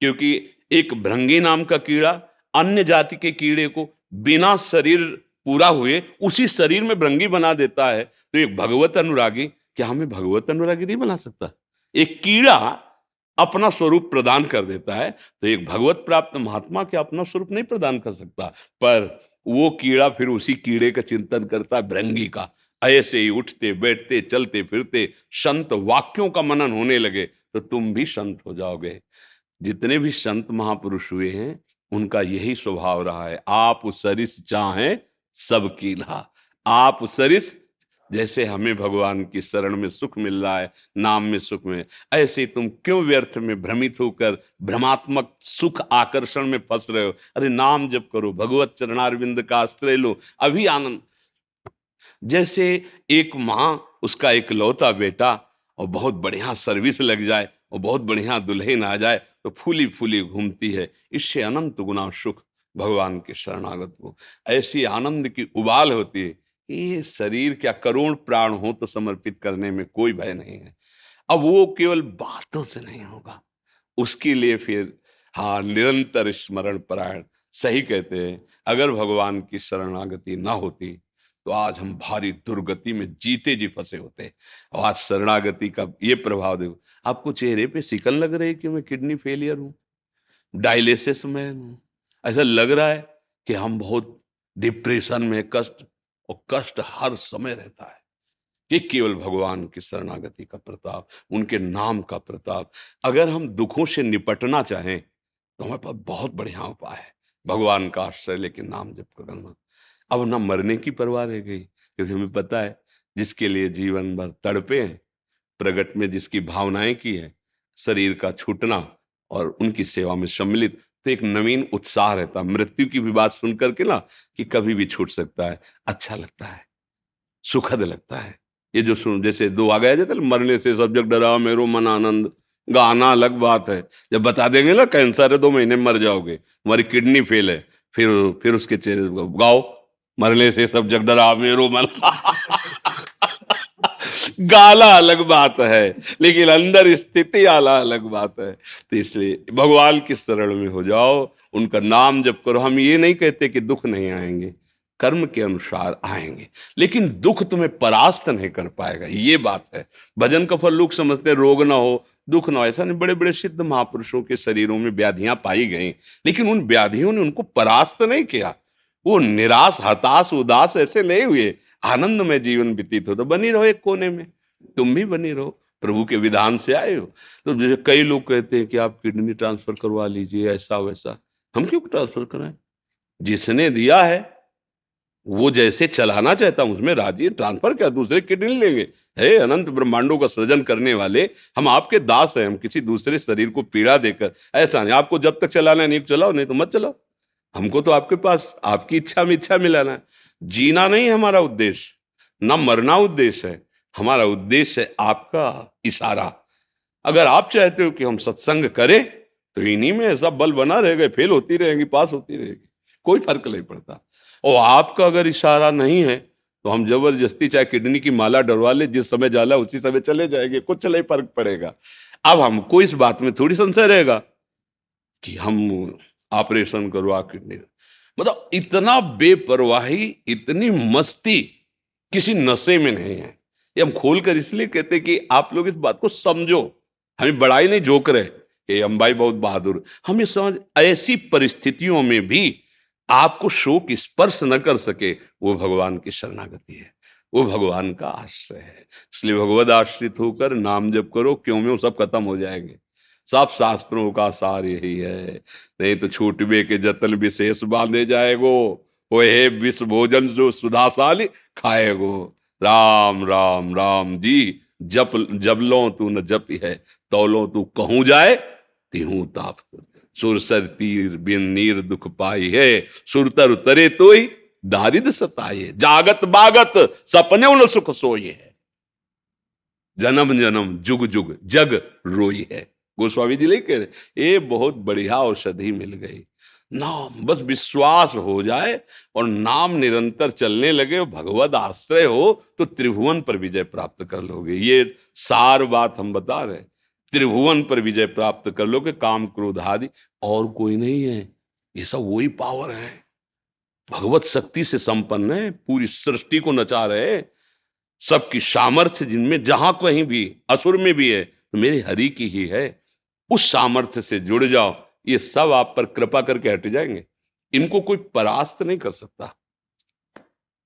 क्योंकि एक भृंगी नाम का कीड़ा अन्य जाति के कीड़े को बिना शरीर पूरा हुए उसी शरीर में भृंगी बना देता है, तो एक भगवत अनुरागी क्या हमें भगवत अनुरागी नहीं बना सकता? एक कीड़ा अपना स्वरूप प्रदान कर देता है, तो एक भगवत प्राप्त महात्मा क्या अपना स्वरूप नहीं प्रदान कर सकता? पर वो कीड़ा फिर उसी कीड़े का चिंतन करता है, भृंगी का। ऐसे ही उठते बैठते चलते फिरते संत वाक्यों का मनन होने लगे तो तुम भी संत हो जाओगे। जितने भी संत महापुरुष हुए हैं उनका यही स्वभाव रहा है। आप सरिस चाहें सब कीन्हा। आप सरिस, जैसे हमें भगवान की शरण में सुख मिल रहा है, नाम में सुख में, ऐसे ही तुम क्यों व्यर्थ में भ्रमित होकर भ्रमात्मक सुख आकर्षण में फंस रहे हो? अरे नाम जप करो, भगवत चरणारविंद का आश्रय लो, अभी आनंद। जैसे एक माँ, उसका एक लौता बेटा और बहुत बढ़िया सर्विस लग जाए और बहुत बढ़िया दुल्हन आ जाए तो फूली फूली घूमती है, इससे अनंत गुना सुख भगवान के शरणागत को। ऐसी आनंद की उबाल होती है कि ये शरीर क्या, करोड़ प्राण हो तो समर्पित करने में कोई भय नहीं है। अब वो केवल बातों से नहीं होगा, उसके लिए फिर हाँ निरंतर स्मरण परायण। सही कहते हैं, अगर भगवान की शरणागति ना होती तो आज हम भारी दुर्गति में जीते जी फंसे होते। और आज शरणागति का ये प्रभाव देखो, आपको चेहरे पे सिकन लग रही है कि मैं किडनी फेलियर हूँ, डायलिसिस में हूँ, ऐसा लग रहा है कि हम बहुत डिप्रेशन में, कष्ट, और कष्ट हर समय रहता है। ये केवल भगवान की शरणागति का प्रताप, उनके नाम का प्रताप। अगर हम दुखों से निपटना चाहें तो हमारे पास बहुत बढ़िया उपाय है, भगवान का आश्रय लेके नाम जप करना। अब ना मरने की परवाह रह गई, क्योंकि हमें पता है जिसके लिए जीवन भर तड़पे हैं, प्रगट में जिसकी भावनाएं की है, शरीर का छूटना और उनकी सेवा में सम्मिलित, तो एक नवीन उत्साह रहता। मृत्यु की भी बात सुन करके ना कि कभी भी छूट सकता है, अच्छा लगता है, सुखद लगता है। ये जो सुन, जैसे दो आ गया जाता है, मरने से सब जग डरा मेरो मन आनंद, गाना अलग बात है। जब बता देंगे ना कैंसर है 2 महीने में मर जाओगे, तुम्हारी किडनी फेल है, फिर उसके चेहरे पर गाओ, मरने से सब जग डरा मेरो मन गाला अलग बात है, लेकिन अंदर स्थिति आला अलग बात है। तो इसलिए भगवान की शरण में हो जाओ, उनका नाम जप करो। हम ये नहीं कहते कि दुख नहीं आएंगे, कर्म के अनुसार आएंगे, लेकिन दुख तुम्हें परास्त नहीं कर पाएगा, ये बात है। भजन का फल लोग समझते हैं रोग ना हो, दुख ना हो, ऐसा नहीं। बड़े बड़े सिद्ध महापुरुषों के शरीरों में व्याधियां पाई गई, लेकिन उन व्याधियों ने उनको परास्त नहीं किया। वो निराश, हताश, उदास ऐसे नहीं हुए, आनंद में जीवन व्यतीत हो। तो बनी रहो एक कोने में, तुम भी बनी रहो, प्रभु के विधान से आए हो। तो जैसे कई लोग कहते हैं कि आप किडनी ट्रांसफर करवा लीजिए, ऐसा वैसा। हम क्यों ट्रांसफर कराएं? जिसने दिया है वो जैसे चलाना चाहता हूं उसमें राजी है। ट्रांसफर क्या, दूसरे किडनी लेंगे? हे अनंत ब्रह्मांडों का सृजन करने वाले, हम आपके दास हैं, हम किसी दूसरे शरीर को पीड़ा देकर ऐसा नहीं। आपको जब तक चलाना है नहीं चलाओ, नहीं तो मत चलाओ। हमको तो आपके पास आपकी इच्छा में इच्छा मिलाना है। जीना नहीं है हमारा उद्देश्य, ना मरना उद्देश्य है। हमारा उद्देश्य है आपका इशारा। अगर आप चाहते हो कि हम सत्संग करें तो इन्हीं में ऐसा बल बना रहेगा, फेल होती रहेगी, पास होती रहेगी, कोई फर्क नहीं पड़ता। और आपका अगर इशारा नहीं है तो हम जबरदस्ती चाहे किडनी की माला डरवा ले, जिस समय जाला उसी समय चले जाएंगे, कुछ नहीं फर्क पड़ेगा। अब हमको इस बात में थोड़ी संशय रहेगा कि हम ऑपरेशन करवा किडनी, मतलब इतना बेपरवाही, इतनी मस्ती किसी नशे में नहीं है। ये हम खोलकर इसलिए कहते कि आप लोग इस बात को समझो। हमें बड़ाई नहीं जोक रहे कि अंबाई बहुत बहादुर, हम ये समझ ऐसी परिस्थितियों में भी आपको शोक स्पर्श न कर सके, वो भगवान की शरणागति है, वो भगवान का आश्रय है। इसलिए भगवद आश्रित होकर नाम जप करो, क्यों में सब खत्म हो जाएंगे। सब शास्त्रों का सार यही है, नहीं तो छूटबे के जतन विशेष बांधे जाएगो, वो हे विष भोजन जो सुधाशाली खाएगो। राम राम राम जी जप, जब लो तू न जप है, तौलो तू कहूं जाए तिहूं ताप। सुरसर तीर बिन नीर दुख पाई है, सुरतर उतरे तो ही दारिद सताए। जागत बागत सपने न सुख सोई है, जन्म जन्म जुग जुग जग रोई है। गोस्वामी जी नहीं कह रहे, ये बहुत बढ़िया औषधि मिल गई। नाम, बस विश्वास हो जाए और नाम निरंतर चलने लगे, भगवद आश्रय हो तो त्रिभुवन पर विजय प्राप्त कर लोगे। ये सार बात हम बता रहे, त्रिभुवन पर विजय प्राप्त कर लोगे। काम क्रोध आदि और कोई नहीं है, ये सब वही पावर है, भगवत शक्ति से संपन्न है, पूरी सृष्टि को नचा रहे। सबकी सामर्थ्य जिनमें जहां कहीं भी, असुर में भी है तो मेरे हरि की ही है। उस सामर्थ्य से जुड़ जाओ, ये सब आप पर कृपा करके हट जाएंगे। इनको कोई परास्त नहीं कर सकता,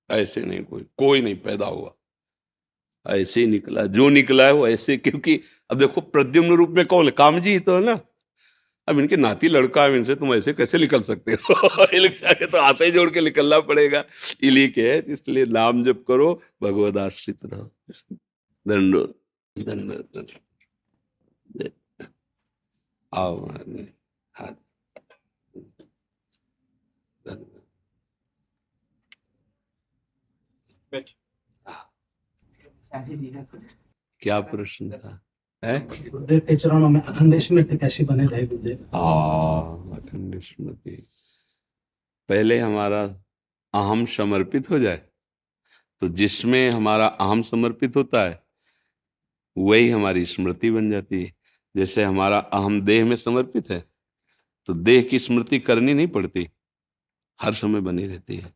ऐसे नहीं, कोई नहीं पैदा हुआ ऐसे ही निकला, जो निकला है वो ऐसे। क्योंकि अब देखो प्रद्युम्न रूप में कौन है, कामजी ही तो है ना। अब इनके नाती लड़का है, इनसे तुम ऐसे कैसे निकल सकते हो तो हाथ ही जोड़ के निकलना पड़ेगा। इली के है, इसलिए नाम जप करो, भगवद आश्रित रहो। दंडो दंडो आओ हाथ, क्या प्रश्न था? है गुरुदेव के चरणों में अखंड स्मृति कैसी बने रहे गुरुदेव? अखंड स्मृति पहले हमारा अहम समर्पित हो जाए, तो जिसमें हमारा अहम समर्पित होता है वही हमारी स्मृति बन जाती है। जैसे हमारा अहम देह में समर्पित है तो देह की स्मृति करनी नहीं पड़ती, हर समय बनी रहती है।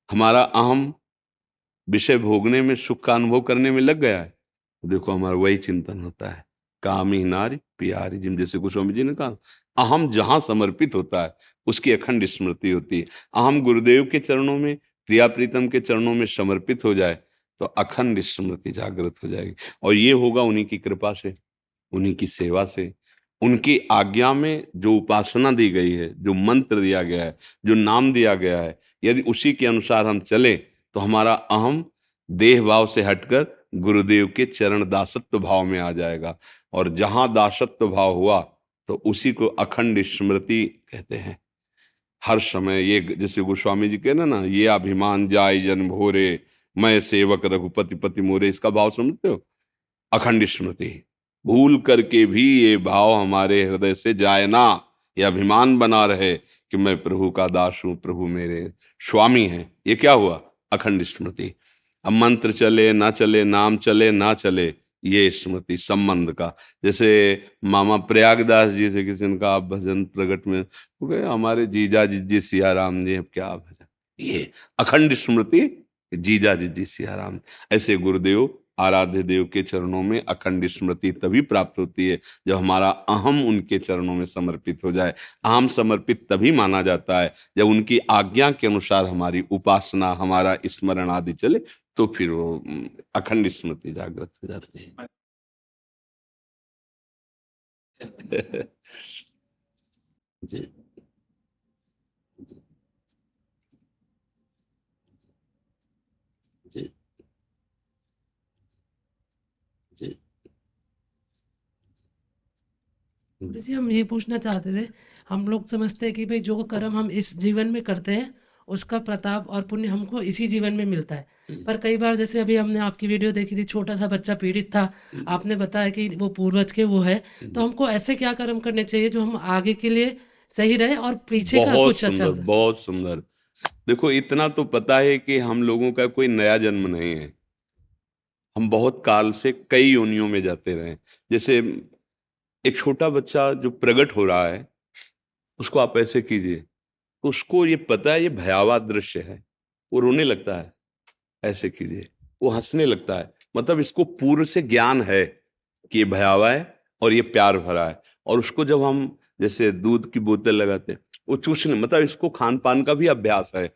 हमारा अहम विषय भोगने में, सुख का अनुभव करने में लग गया है तो देखो हमारा वही चिंतन होता है, कामी नारी प्यारी, जिन जैसे गोस्वामी जी ने कहा, अहम जहां समर्पित होता है उसकी अखंड स्मृति होती है। अहम गुरुदेव के चरणों में, प्रिया प्रीतम के चरणों में समर्पित हो जाए तो अखंड स्मृति जागृत हो जाएगी। और ये होगा उन्हीं की कृपा से, उन्हीं की सेवा से, उनकी आज्ञा में जो उपासना दी गई है, जो मंत्र दिया गया है, जो नाम दिया गया है, यदि उसी के अनुसार हम चले तो हमारा अहम देह भाव से हटकर गुरुदेव के चरण दासत्व भाव में आ जाएगा। और जहां दासत्व भाव हुआ तो उसी को अखंड स्मृति कहते हैं। हर समय ये, जैसे गोस्वामी जी कहना ना, ये अभिमान जाय जन भोरे, मैं सेवक रघुपति पति मोरे, इसका भाव समझते हो? अखंड स्मृति। भूल करके भी ये भाव हमारे हृदय से जाए ना, ये अभिमान बना रहे कि मैं प्रभु का दास हूं, प्रभु मेरे स्वामी हैं। ये क्या हुआ? अखंड स्मृति। अब मंत्र चले ना चले, नाम चले ना चले, ये स्मृति संबंध का। जैसे मामा प्रयागदास जी से किसी ने कहा आप भजन प्रगट में, वो कहे हमारे जीजा जी सिया राम जी, अब क्या भजन, ये अखंड स्मृति, जीजा जी सिया राम। ऐसे गुरुदेव, आराध्य देव के चरणों में अखंड स्मृति तभी प्राप्त होती है जब हमारा अहम उनके चरणों में समर्पित हो जाए। अहम समर्पित तभी माना जाता है जब उनकी आज्ञा के अनुसार हमारी उपासना, हमारा स्मरण आदि चले, तो फिर वो अखंड स्मृति जागृत हो जाती है। जी जी जी। गुरु जी, हम ये पूछना चाहते थे, हम लोग समझते हैं कि भाई जो कर्म हम इस जीवन में करते हैं उसका प्रताप और पुण्य हमको इसी जीवन में मिलता है। पर कई बार, जैसे अभी हमने आपकी वीडियो देखी थी, छोटा सा बच्चा पीड़ित था, आपने बताया कि वो पूर्वज के वो है, तो हमको ऐसे क्या कर्म करने चाहिए जो हम आगे के लिए सही रहे और पीछे का बहुत कुछ अच्छा सुंदर, बहुत सुंदर। देखो इतना तो पता है कि हम लोगों का कोई नया जन्म नहीं है, हम बहुत काल से कई योनियों में जाते रहे। जैसे एक छोटा बच्चा जो प्रकट हो रहा है उसको आप ऐसे कीजिए तो उसको ये पता है ये भयावह दृश्य है, वो रोने लगता है। ऐसे कीजिए, वो हंसने लगता है, मतलब इसको पूर्व से ज्ञान है कि ये भयावह है और ये प्यार भरा है। और उसको जब हम जैसे दूध की बोतल लगाते हैं, वो चूसने, मतलब इसको खान पान का भी अभ्यास है।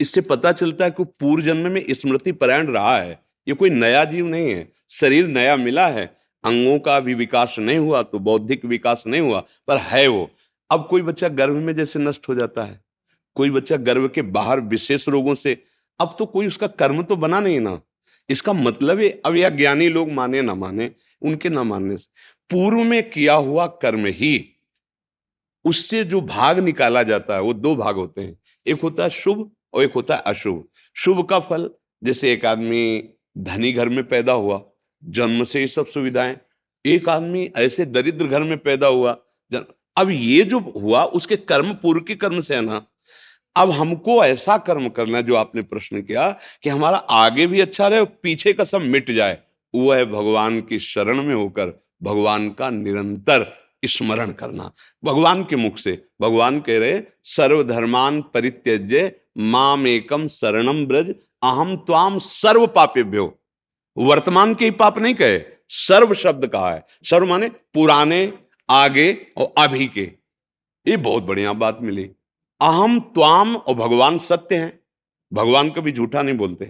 इससे पता चलता है कि पूर्व जन्म में स्मृति परायण रहा है, ये कोई नया जीव नहीं है। शरीर नया मिला है, अंगों का भी विकास नहीं हुआ तो बौद्धिक विकास नहीं हुआ, पर है वो। अब कोई बच्चा गर्भ में जैसे नष्ट हो जाता है, कोई बच्चा गर्भ के बाहर विशेष रोगों से, अब तो कोई उसका कर्म तो बना नहीं ना। इसका मतलब है, अब यह ज्ञानी लोग माने ना माने, उनके ना मानने से पूर्व में किया हुआ कर्म ही, उससे जो भाग निकाला जाता है वो दो भाग होते हैं, एक होता है शुभ और एक होता है अशुभ। शुभ का फल, जैसे एक आदमी धनी घर में पैदा हुआ, जन्म से ही सब सुविधाएं, एक आदमी ऐसे दरिद्र घर में पैदा हुआ, अब ये जो हुआ उसके कर्म पूर्व के कर्म से है ना। अब हमको ऐसा कर्म करना है, जो आपने प्रश्न किया, कि हमारा आगे भी अच्छा रहे और पीछे का सब मिट जाए। वो है भगवान की शरण में होकर भगवान का निरंतर स्मरण करना। भगवान के मुख से भगवान कह रहे, सर्वधर्मान परित्यज्य माम एकम शरणम ब्रज अहम त्वाम सर्व पापेभ्यो। वर्तमान के ही पाप नहीं कहे, सर्व शब्द कहा है। सर्व माने पुराने, आगे और अभी के। ये बहुत बढ़िया बात मिली। अहम त्वाम, और भगवान सत्य हैं, भगवान कभी झूठा नहीं बोलते।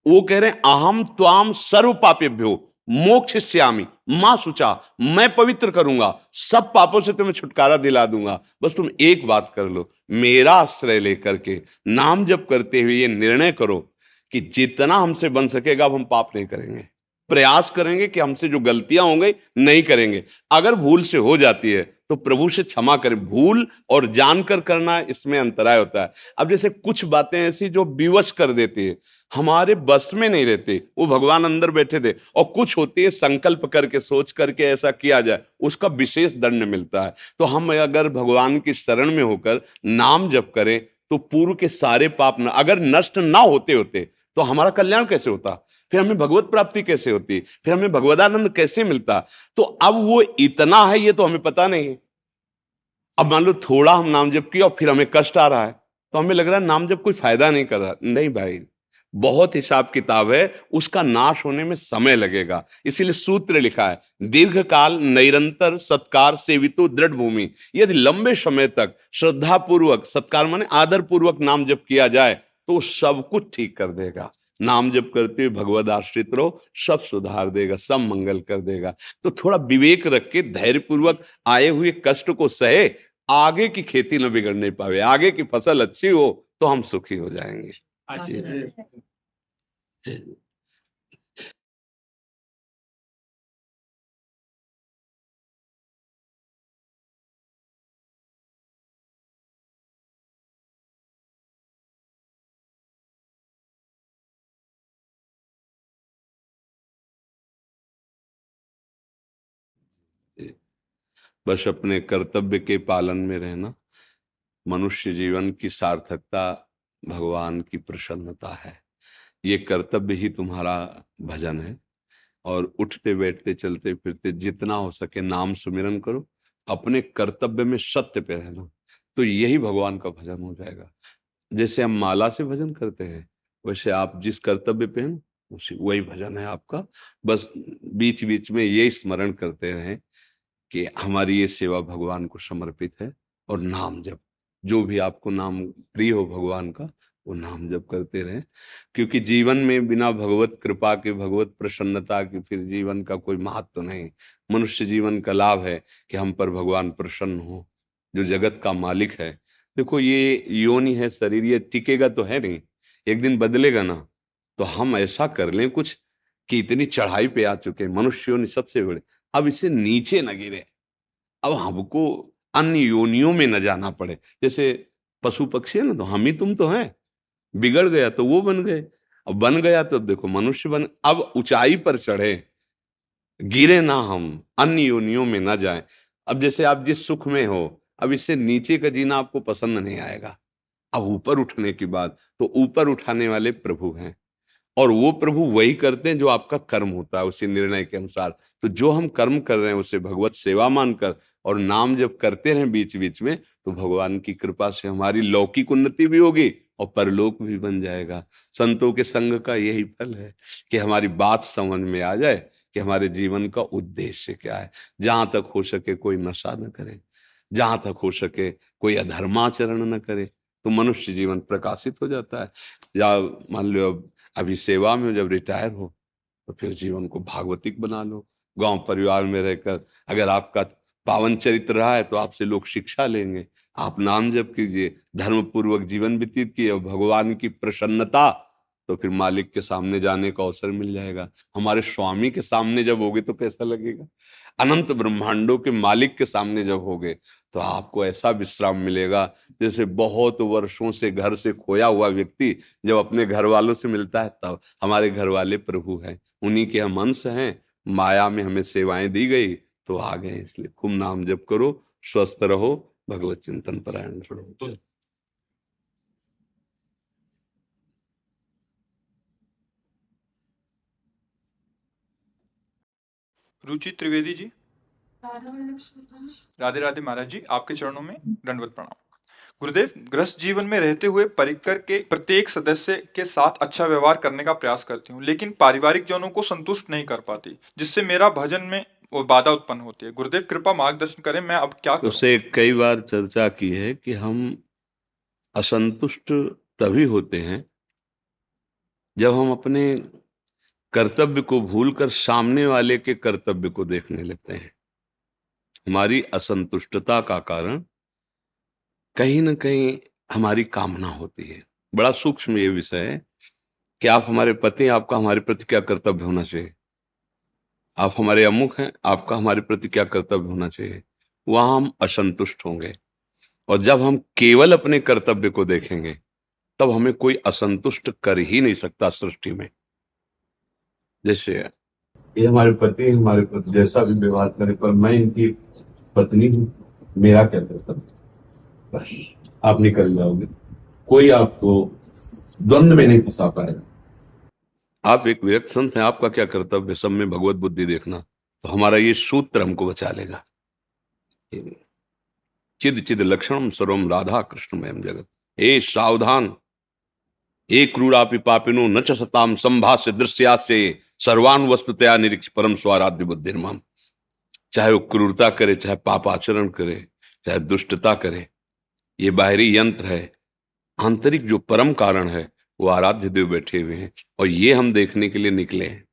वो कह रहे हैं अहम त्वाम सर्व पापेभ्यो मोक्षयिष्यामि मां शुचा, मैं पवित्र करूंगा, सब पापों से तुम्हें छुटकारा दिला दूंगा, बस तुम एक बात कर लो, मेरा आश्रय लेकर के नाम जप करते हुए ये निर्णय करो कि जितना हमसे बन सकेगा अब हम पाप नहीं करेंगे, प्रयास करेंगे कि हमसे जो गलतियां होंगी नहीं करेंगे। अगर भूल से हो जाती है तो प्रभु से क्षमा करें। भूल और जानकर करना, इसमें अंतराय होता है। अब जैसे कुछ बातें ऐसी जो विवश कर देती है, हमारे बस में नहीं रहते, वो भगवान अंदर बैठे थे, और कुछ होती है संकल्प करके सोच करके ऐसा किया जाए, उसका विशेष दंड मिलता है। तो हम अगर भगवान की शरण में होकर नाम जप करें तो पूर्व के सारे पाप न, अगर नष्ट ना होते होते तो हमारा कल्याण कैसे होता, फिर हमें भगवत प्राप्ति कैसे होती, फिर हमें भगवदानंद कैसे मिलता। तो अब वो इतना है ये तो हमें पता नहीं है। अब मान लो थोड़ा हम नाम जप किया और फिर हमें कष्ट आ रहा है तो हमें लग रहा है नाम जप कोई फायदा नहीं कर रहा। नहीं भाई, बहुत हिसाब किताब है, उसका नाश होने में समय लगेगा। इसीलिए सूत्र लिखा है, दीर्घ काल निरंतर सत्कार सेवितो दृढ़ भूमि। यदि लंबे समय तक श्रद्धा पूर्वक, सत्कार माने आदर पूर्वक नाम जप किया जाए तो सब कुछ ठीक कर देगा। नाम जप करते हुए भगवद आश्रित रहो, सब सुधार देगा, सब मंगल कर देगा। तो थोड़ा विवेक रख के धैर्य पूर्वक आए हुए कष्ट को सहे, आगे की खेती न बिगड़ने पावे, आगे की फसल अच्छी हो तो हम सुखी हो जाएंगे। बस अपने कर्तव्य के पालन में रहना। मनुष्य जीवन की सार्थकता भगवान की प्रसन्नता है। ये कर्तव्य ही तुम्हारा भजन है। और उठते बैठते चलते फिरते जितना हो सके नाम सुमिरन करो, अपने कर्तव्य में सत्य पे रहना, तो यही भगवान का भजन हो जाएगा। जैसे हम माला से भजन करते हैं वैसे आप जिस कर्तव्य पे हैं उसी वही भजन है आपका। बस बीच बीच में ये स्मरण करते रहें कि हमारी ये सेवा भगवान को समर्पित है। और नाम जप, जो भी आपको नाम प्रिय हो भगवान का, वो नाम जप करते रहें। क्योंकि जीवन में बिना भगवत कृपा के, भगवत प्रसन्नता के फिर जीवन का कोई महत्व नहीं। मनुष्य जीवन का लाभ है कि हम पर भगवान प्रसन्न हो, जो जगत का मालिक है। देखो ये योनि है, शरीर ये टिकेगा तो है नहीं, एक दिन बदलेगा ना। तो हम ऐसा कर लें कुछ कि इतनी चढ़ाई पे आ चुके हैं, मनुष्य योनि सबसे बड़े, अब इससे नीचे न गिरे, अब हमको अन्य योनियों में न जाना पड़े। जैसे पशु पक्षी है ना, तो हम ही तुम तो हैं, बिगड़ गया तो वो बन गए, अब बन गया तो अब देखो मनुष्य बन, अब ऊंचाई पर चढ़े, गिरे ना हम, अन्य योनियों में ना जाएं। अब जैसे आप जिस सुख में हो, अब इससे नीचे का जीना आपको पसंद नहीं आएगा। अब ऊपर उठने की बात, तो ऊपर उठाने वाले प्रभु हैं, और वो प्रभु वही करते हैं जो आपका कर्म होता है उसी निर्णय के अनुसार। तो जो हम कर्म कर रहे हैं उसे भगवत सेवा मानकर और नाम जब करते रहें बीच बीच में, तो भगवान की कृपा से हमारी लौकिक उन्नति भी होगी और परलोक भी बन जाएगा। संतों के संग का यही फल है कि हमारी बात समझ में आ जाए कि हमारे जीवन का उद्देश्य क्या है। जहां तक हो सके कोई नशा न करे, जहां तक हो सके कोई अधर्माचरण न करे, तो मनुष्य जीवन प्रकाशित हो जाता है। या मान लो अभी सेवा में जब रिटायर हो तो फिर जीवन को भागवतिक बना लो। गांव परिवार में रहकर अगर आपका पावन चरित्र रहा है तो आपसे लोग शिक्षा लेंगे। आप नाम जप कीजिए, धर्म पूर्वक जीवन व्यतीत किए, और भगवान की प्रसन्नता, तो फिर मालिक के सामने जाने का अवसर मिल जाएगा। हमारे स्वामी के सामने जब होगे तो कैसा लगेगा, अनंत ब्रह्मांडों के मालिक के सामने जब होगे तो आपको ऐसा विश्राम मिलेगा जैसे बहुत वर्षों से घर से खोया हुआ व्यक्ति जब अपने घर वालों से मिलता है, तब हमारे घर वाले प्रभु हैं, उन्हीं के हम अंश हैं। माया में हमें सेवाएं दी गई तो आ गए। इसलिए खूब नाम जप करो, स्वस्थ रहो, भगवत चिंतन परायण रहो। रुचि त्रिवेदी जी। राधे राधे महाराज जी, आपके चरणों में दंडवत प्रणाम। गुरुदेव, गृहस्थ जीवन में रहते हुए परिकर के प्रत्येक सदस्य के साथ अच्छा व्यवहार करने का प्रयास करती हूँ, लेकिन पारिवारिक जनों को संतुष्ट नहीं कर पाती, जिससे मेरा भजन में वो बाधा उत्पन्न होती है। गुरुदेव कृपा मार्गदर्शन करें, मैं अब क्या करूं? उससे कई बार चर्चा की है कि हम असंतुष्ट तभी होते हैं जब हम अपने कर्तव्य को भूलकर सामने वाले के कर्तव्य को देखने लगते हैं। हमारी असंतुष्टता का कारण कहीं ना कहीं हमारी कामना होती है। बड़ा सूक्ष्म ये विषय है कि आप हमारे पति, आपका हमारे प्रति क्या कर्तव्य होना चाहिए, आप हमारे अमुख हैं, आपका हमारे प्रति क्या कर्तव्य होना चाहिए, वहां हम असंतुष्ट होंगे। और जब हम केवल अपने कर्तव्य को देखेंगे तब हमें कोई असंतुष्ट कर ही नहीं सकता सृष्टि में। जैसे ये हमारे पति हमारे प्रति जैसा भी व्यवहार करे, पर मैं इनकी पत्नी हूं, मेरा क्या कर्तव्य, बस आप निकल जाओगे। कोई आपको द्वंद्व में नहीं फंसा पाएगा। आप एक विरक्त संत हैं, आपका क्या कर्तव्य है? सब में भगवत बुद्धि देखना। तो हमारा ये सूत्र हमको बचा लेगा। चिद चिद लक्षणम सर्वम राधा कृष्णमयम जगत। ए सावधान, एक क्रूरापि पापिनो न च सताम संभाष्य दृश्यास्य सर्वान वस्तुतया निरीक्ष परम स्वाराध्य बुद्धिर्मम। चाहे वो क्रूरता करे, चाहे पाप आचरण करे, चाहे दुष्टता करे, ये बाहरी यंत्र है। आंतरिक जो परम कारण है वो आराध्य देव बैठे हुए हैं, और ये हम देखने के लिए निकले हैं।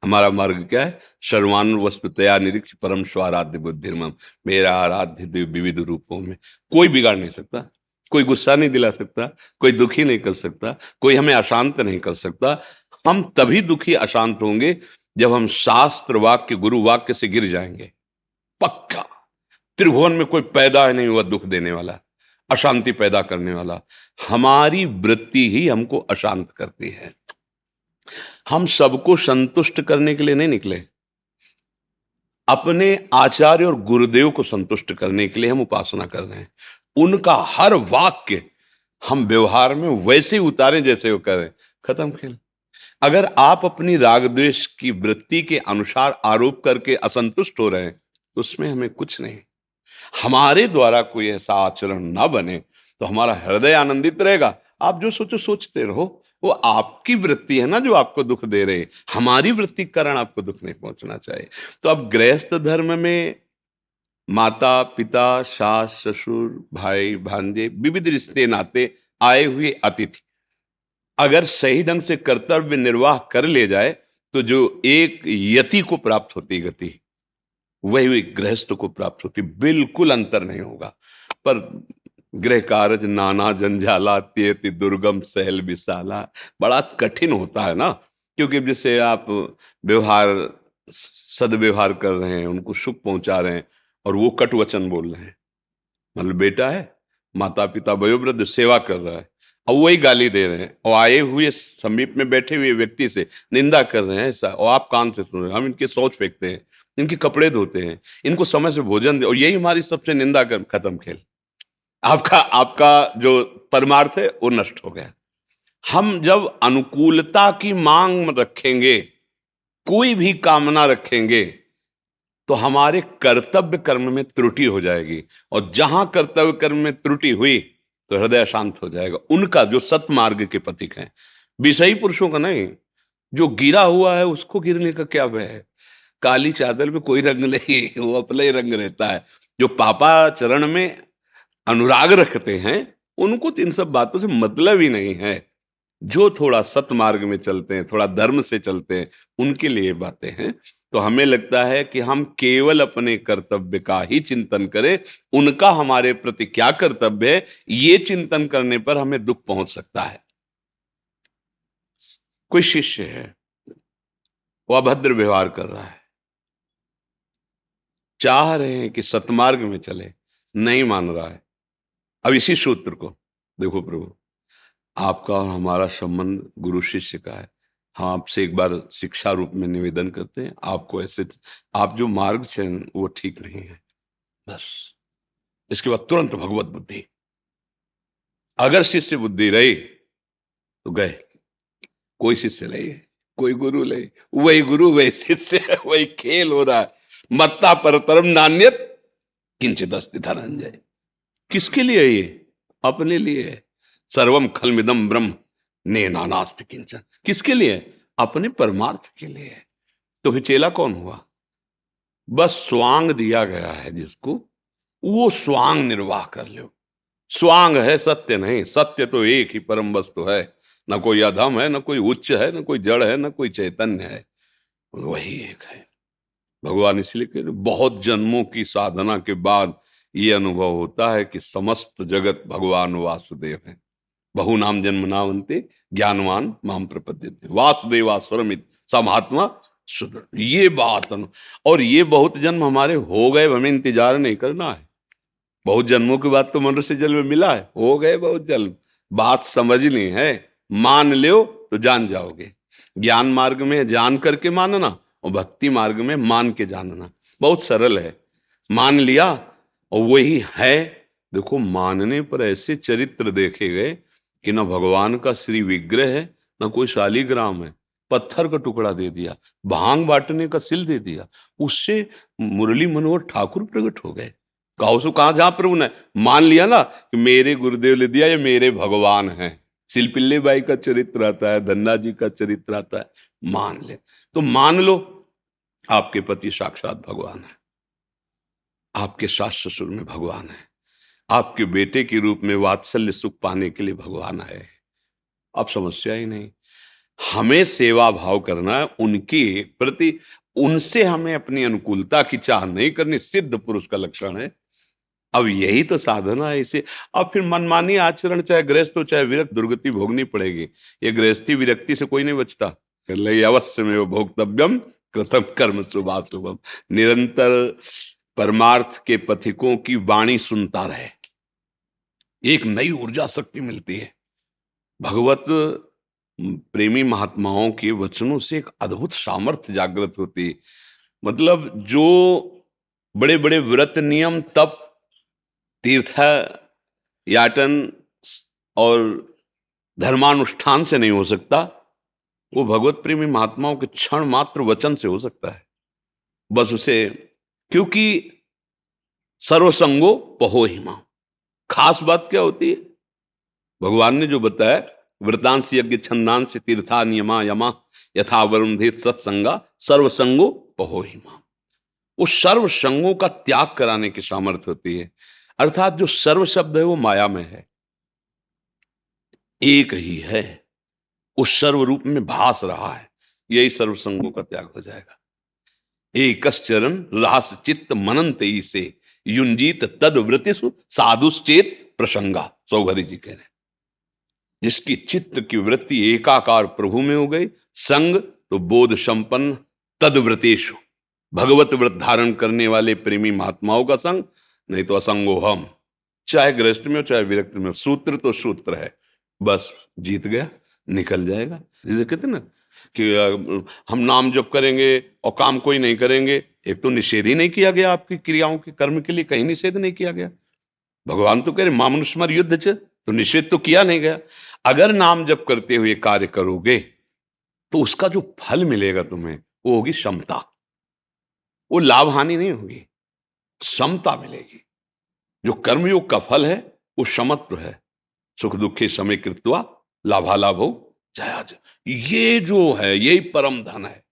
हमारा मार्ग क्या है? सर्वान वस्तुतया निरीक्ष परम स्वाराध्य बुद्धिर्मम। मेरा आराध्य देव विविध रूपों में, कोई बिगाड़ नहीं सकता, कोई गुस्सा नहीं दिला सकता, कोई दुखी नहीं कर सकता, कोई हमें अशांत नहीं कर सकता। हम तभी दुखी अशांत होंगे जब हम शास्त्र वाक्य गुरु वाक्य से गिर जाएंगे। पक्का त्रिभुवन में कोई पैदा नहीं हुआ दुख देने वाला, अशांति पैदा करने वाला। हमारी वृत्ति ही हमको अशांत करती है। हम सबको संतुष्ट करने के लिए नहीं निकले, अपने आचार्य और गुरुदेव को संतुष्ट करने के लिए हम उपासना कर रहे हैं। उनका हर वाक्य हम व्यवहार में वैसे ही उतारें जैसे वो करें। खत्म खेल। अगर आप अपनी राग द्वेष की वृत्ति के अनुसार आरोप करके असंतुष्ट हो रहे हैं तो उसमें हमें कुछ नहीं। हमारे द्वारा कोई ऐसा आचरण ना बने तो हमारा हृदय आनंदित रहेगा। आप जो सोचो सोचते रहो, वो आपकी वृत्ति है ना जो आपको दुख दे रहे। हमारी वृत्ति के कारण आपको दुख नहीं पहुंचना चाहिए। तो अब गृहस्थ धर्म में माता पिता, सास ससुर, भाई भांजे, विविध रिश्ते नाते, आए हुए अतिथि अगर सही ढंग से कर्तव्य निर्वाह कर ले जाए तो जो एक यति को प्राप्त होती गति वही गृहस्थ को प्राप्त होती। बिल्कुल अंतर नहीं होगा। पर गृह कार्य नाना जंजाला त्येति दुर्गम सहल विशाला, बड़ा कठिन होता है ना, क्योंकि जैसे आप व्यवहार सदव्यवहार कर रहे हैं, उनको सुख पहुंचा रहे हैं, और वो कटु वचन बोल रहे हैं। मतलब बेटा है, माता पिता वयोवृद्ध सेवा कर रहा है, और वही गाली दे रहे हैं, और आए हुए समीप में बैठे हुए व्यक्ति से निंदा कर रहे हैं ऐसा, और आप कान से सुन रहे हैं। हम इनके शौच फेंकते हैं, इनके कपड़े धोते हैं, इनको समय से भोजन दे, और यही हमारी सबसे निंदा कर। खत्म खेल। आपका जो परमार्थ है वो नष्ट हो गया। हम जब अनुकूलता की मांग रखेंगे, कोई भी कामना रखेंगे, तो हमारे कर्तव्य कर्म में त्रुटि हो जाएगी, और जहां कर्तव्य कर्म में त्रुटि हुई तो हृदय शांत हो जाएगा। उनका जो सतमार्ग के पथिक हैं, विषयी पुरुषों का नहीं। जो गिरा हुआ है उसको गिरने का क्या भय है? काली चादर में कोई रंग नहीं, वो अपना ही रंग रहता है। जो पापाचरण में अनुराग रखते हैं उनको तो इन सब बातों से मतलब ही नहीं है। जो थोड़ा सतमार्ग में चलते हैं, थोड़ा धर्म से चलते हैं, उनके लिए बातें हैं। तो हमें लगता है कि हम केवल अपने कर्तव्य का ही चिंतन करें, उनका हमारे प्रति क्या कर्तव्य है ये चिंतन करने पर हमें दुख पहुंच सकता है। कोई शिष्य है, वो अभद्र व्यवहार कर रहा है, चाह रहे हैं कि सतमार्ग में चले, नहीं मान रहा है। अब इसी सूत्र को देखो प्रभु, आपका और हमारा संबंध गुरु शिष्य का है। हम आपसे एक बार शिक्षा रूप में निवेदन करते हैं, आपको ऐसे आप जो मार्ग से वो ठीक नहीं है, बस। इसके बाद तुरंत भगवत बुद्धि। अगर शिष्य बुद्धि रही तो गए। कोई शिष्य ले, कोई गुरु ले, वही गुरु वही शिष्य, वही खेल हो रहा है। मत्ता परतरम नान्यत किंचित अस्ति धनंजय। किसके लिए ये? अपने लिए है। सर्वम खलमिदम ब्रह्म नेनानास्ति किंचन। किसके लिए? अपने परमार्थ के लिए। तो फिर चेला कौन हुआ? बस स्वांग दिया गया है जिसको, वो स्वांग निर्वाह कर लो। स्वांग है, सत्य नहीं। सत्य तो एक ही परम वस्तु है। न कोई अधम है, न कोई उच्च है, न कोई जड़ है, न कोई चैतन्य है, वही एक है। भगवान इसलिए कह रहे, बहुत जन्मों की साधना के बाद ये अनुभव होता है कि समस्त जगत भगवान वासुदेव है। बहु नाम जन्म नावंते ज्ञानवान माम प्रपद्यते वासुदेवास्वरमित स महात्मा सुदृढ़। ये बात और ये बहुत जन्म हमारे हो गए, हमें इंतजार नहीं करना है। बहुत जन्मों के बाद तो मनुष्य जन्म मिला है, हो गए बहुत जन्म। बात समझनी है, मान लो तो जान जाओगे। ज्ञान मार्ग में जान करके मानना, और भक्ति मार्ग में मान के जानना। बहुत सरल है। मान लिया और वही है। देखो, मानने पर ऐसे चरित्र देखे गए कि न भगवान का श्री विग्रह है, न कोई शालीग्राम है, पत्थर का टुकड़ा दे दिया, भांग बांटने का सिल दे दिया, उससे मुरली मनोहर ठाकुर प्रकट हो गए। कहा सो कहा, जहां प्रभु ने मान लिया ना कि मेरे गुरुदेव ने दिया, ये मेरे भगवान हैं। सिलपिल्ले बाई का चरित्र आता है, धन्ना जी का चरित्र आता है, मान ले तो मान लो आपके पति साक्षात भगवान है, आपके सास ससुर में भगवान है, आपके बेटे के रूप में वात्सल्य सुख पाने के लिए भगवान है। अब समस्या ही नहीं। हमें सेवा भाव करना है उनके प्रति, उनसे हमें अपनी अनुकूलता की चाह नहीं करनी, सिद्ध पुरुष का लक्षण है। अब यही तो साधना है इसे। अब फिर मनमानी आचरण, चाहे गृहस्थ हो चाहे विरक्त, दुर्गति भोगनी पड़ेगी। ये गृहस्थी विरक्ति से कोई नहीं बचता। अवश्य में वो भोक्तव्यम कृतम कर्म शुभाशुभम। निरंतर परमार्थ के पथिकों की वाणी सुनता रहे, एक नई ऊर्जा शक्ति मिलती है। भगवत प्रेमी महात्माओं के वचनों से एक अद्भुत सामर्थ्य जागृत होती है। मतलब जो बड़े बड़े व्रत नियम तप तीर्थ याटन और धर्मानुष्ठान से नहीं हो सकता, वो भगवत प्रेमी महात्माओं के क्षण मात्र वचन से हो सकता है। बस उसे, क्योंकि सर्वसंगो पहो हिमा। खास बात क्या होती है, भगवान ने जो बताया, व्रतांश यज्ञ छंदांश तीर्था नियमा यमा यथा वरुणधीत सत्संगा सर्वसंगो पहो हिमा। उस सर्व संगों का त्याग कराने की सामर्थ्य होती है। अर्थात जो सर्व शब्द है वो माया में है, एक ही है, उस सर्व रूप में भास रहा है। यही सर्व संगों का त्याग हो जाएगा। एकश्चरण रास चित्त मनंत से युंजीत तद वृत्तिषु साधुश्चेत प्रसंगा। सौघरी जी कह रहे हैं, जिसकी चित्त की वृत्ति एकाकार प्रभु में हो गई, संग तो बोध संपन्न तदव्रतेषु, भगवत व्रत धारण करने वाले प्रेमी महात्माओं का संग, नहीं तो असंगो हम। चाहे गृहस्थ में हो चाहे विरक्त में हो, सूत्र तो सूत्र है, बस जीत गया, निकल जाएगा। जैसे कहते ना कि हम नाम जप करेंगे और काम कोई नहीं करेंगे, एक तो निषेध ही नहीं किया गया, आपकी क्रियाओं के कर्म के लिए कहीं निषेध नहीं किया गया। भगवान तो कह रहे मामनुस्मर युद्ध च, तो निषेध तो किया नहीं गया। अगर नाम जप करते हुए कार्य करोगे तो उसका जो फल मिलेगा तुम्हें वो होगी समता। वो लाभ हानि नहीं होगी, समता मिलेगी। जो कर्मयोग का फल है वो समत्व है। सुख दुखे समय कृत्वा लाभालाभो जयाज। ये जो है यही परम धन है।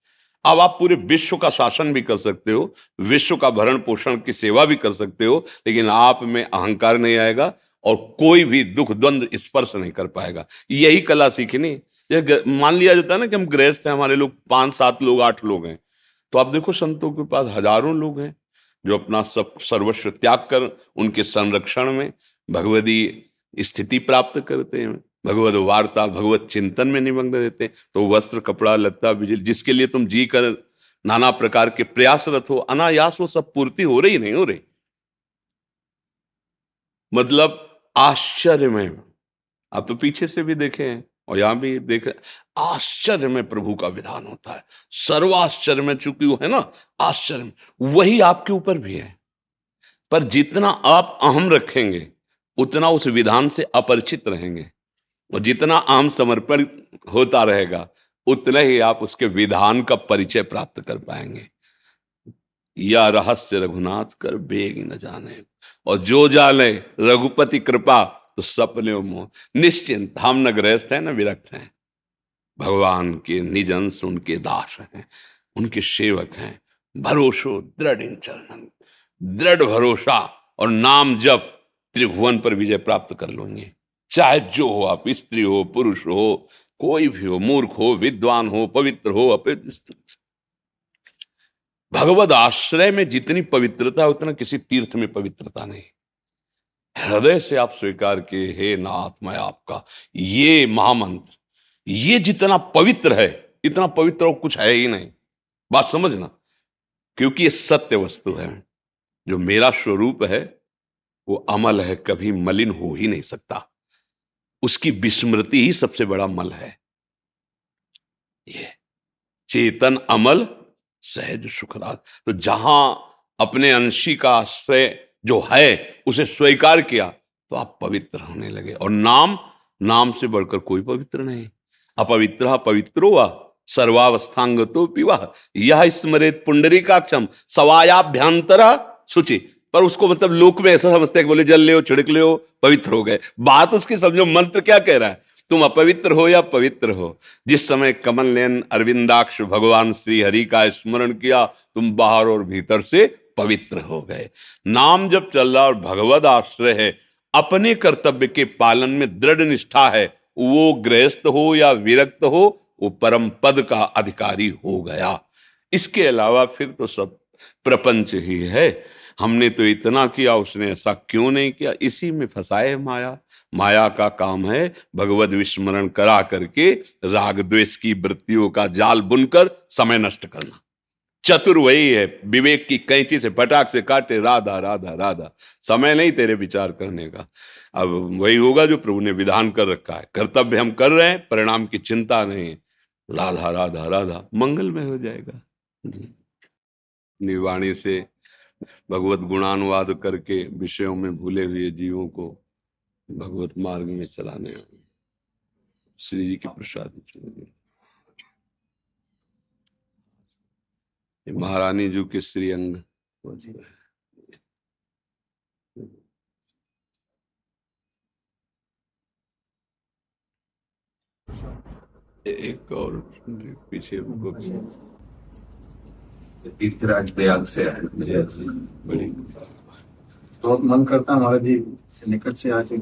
अब आप पूरे विश्व का शासन भी कर सकते हो, विश्व का भरण पोषण की सेवा भी कर सकते हो, लेकिन आप में अहंकार नहीं आएगा और कोई भी दुख द्वंद्व स्पर्श नहीं कर पाएगा। यही कला सीखनी। मान लिया जाता है ना कि हम गृहस्थ हैं, हमारे लोग 5-7 लोग 8 लोग हैं, तो आप देखो संतों के पास हजारों लोग हैं जो अपना सब सर्वस्व त्याग कर उनके संरक्षण में भगवदी स्थिति प्राप्त करते हैं, भगवत वार्ता भगवत चिंतन में निमग्न रहते हैं। तो वस्त्र कपड़ा लत्ता बिजली जिसके लिए तुम जी कर नाना प्रकार के प्रयासरत हो, अनायास वो सब पूर्ति हो रही नहीं हो रही। मतलब आश्चर्य में, आप तो पीछे से भी देखे हैं और यहां भी देखे, आश्चर्य में प्रभु का विधान होता है। सर्वाश्चर्य में, चूंकि वो है ना आश्चर्य में, वही आपके ऊपर भी है। पर जितना आप अहम रखेंगे उतना उस विधान से अपरिचित रहेंगे, और जितना अहम समर्पण होता रहेगा उतना ही आप उसके विधान का परिचय प्राप्त कर पाएंगे। या रहस्य रघुनाथ कर बेग न जाने, और जो जाने रघुपति कृपा तो सपने मोह। निश्चिंत, हम न गृहस्थ हैं न विरक्त हैं, भगवान के निज अंश उनके दास हैं, उनके सेवक हैं। भरोसो दृढ़ इन चरणन, दृढ़ भरोसा और नाम जप त्रिभुवन पर विजय प्राप्त कर लेंगे। चाहे जो हो, आप स्त्री हो पुरुष हो कोई भी हो, मूर्ख हो विद्वान हो पवित्र हो अपवित्र। भगवद आश्रय में जितनी पवित्रता है उतना किसी तीर्थ में पवित्रता नहीं। हृदय से आप स्वीकार किए, हे नाथ मैं आपका, ये महामंत्र, ये जितना पवित्र है इतना पवित्र और कुछ है ही नहीं। बात समझना, क्योंकि ये सत्य वस्तु है। जो मेरा स्वरूप है वो अमल है, कभी मलिन हो ही नहीं सकता। उसकी विस्मृति ही सबसे बड़ा मल है। ये चेतन अमल सहज सुखराज। तो जहां अपने अंशी का आश्रय जो है उसे स्वीकार किया तो आप पवित्र होने लगे। और नाम नाम से बढ़कर कोई पवित्र नहीं। अपवित्र पवित्रो वा सर्वावस्थांगतो पिवा यह स्मरेत पुंडरीकाक्षम सवायाभ्यंतर शुचि। पर उसको मतलब लोक में ऐसा समझते हैं कि बोले जल ले छिड़क ले पवित्र हो गए। बात उसकी समझो, मंत्र क्या कह रहा है, तुम अपवित्र हो या पवित्र हो। जिस समय कमल नयन अरविंदाक्ष भगवान श्री हरि का स्मरण किया, तुम बाहर और भीतर से पवित्र हो गए। नाम जब चल रहा और भगवद आश्रय है, अपने कर्तव्य के पालन में दृढ़ निष्ठा है, वो गृहस्थ हो या विरक्त हो, वो परम पद का अधिकारी हो गया। इसके अलावा फिर तो सब प्रपंच ही है। हमने तो इतना किया, उसने ऐसा क्यों नहीं किया, इसी में फंसाए माया। माया का काम है भगवद विस्मरण करा करके राग द्वेष की वृत्तियों का जाल बुनकर समय नष्ट करना। चतुर वही है, विवेक की कैंची से फटाक से काटे, राधा राधा राधा। समय नहीं तेरे विचार करने का। अब वही होगा जो प्रभु ने विधान कर रखा है। कर्तव्य हम कर रहे हैं, परिणाम की चिंता नहीं, राधा राधा राधा, मंगल में हो जाएगा जी। निवाणी से भगवत गुणानुवाद करके विषयों में भूले हुए जीवों को भगवत मार्ग में चलाने श्री जी की प्रसाद। महारानी जी के श्रीअंग एक और पीछे तीर्थराज प्रयाग से आए। बड़ी बहुत मन करता है हमारा जी निकट से आके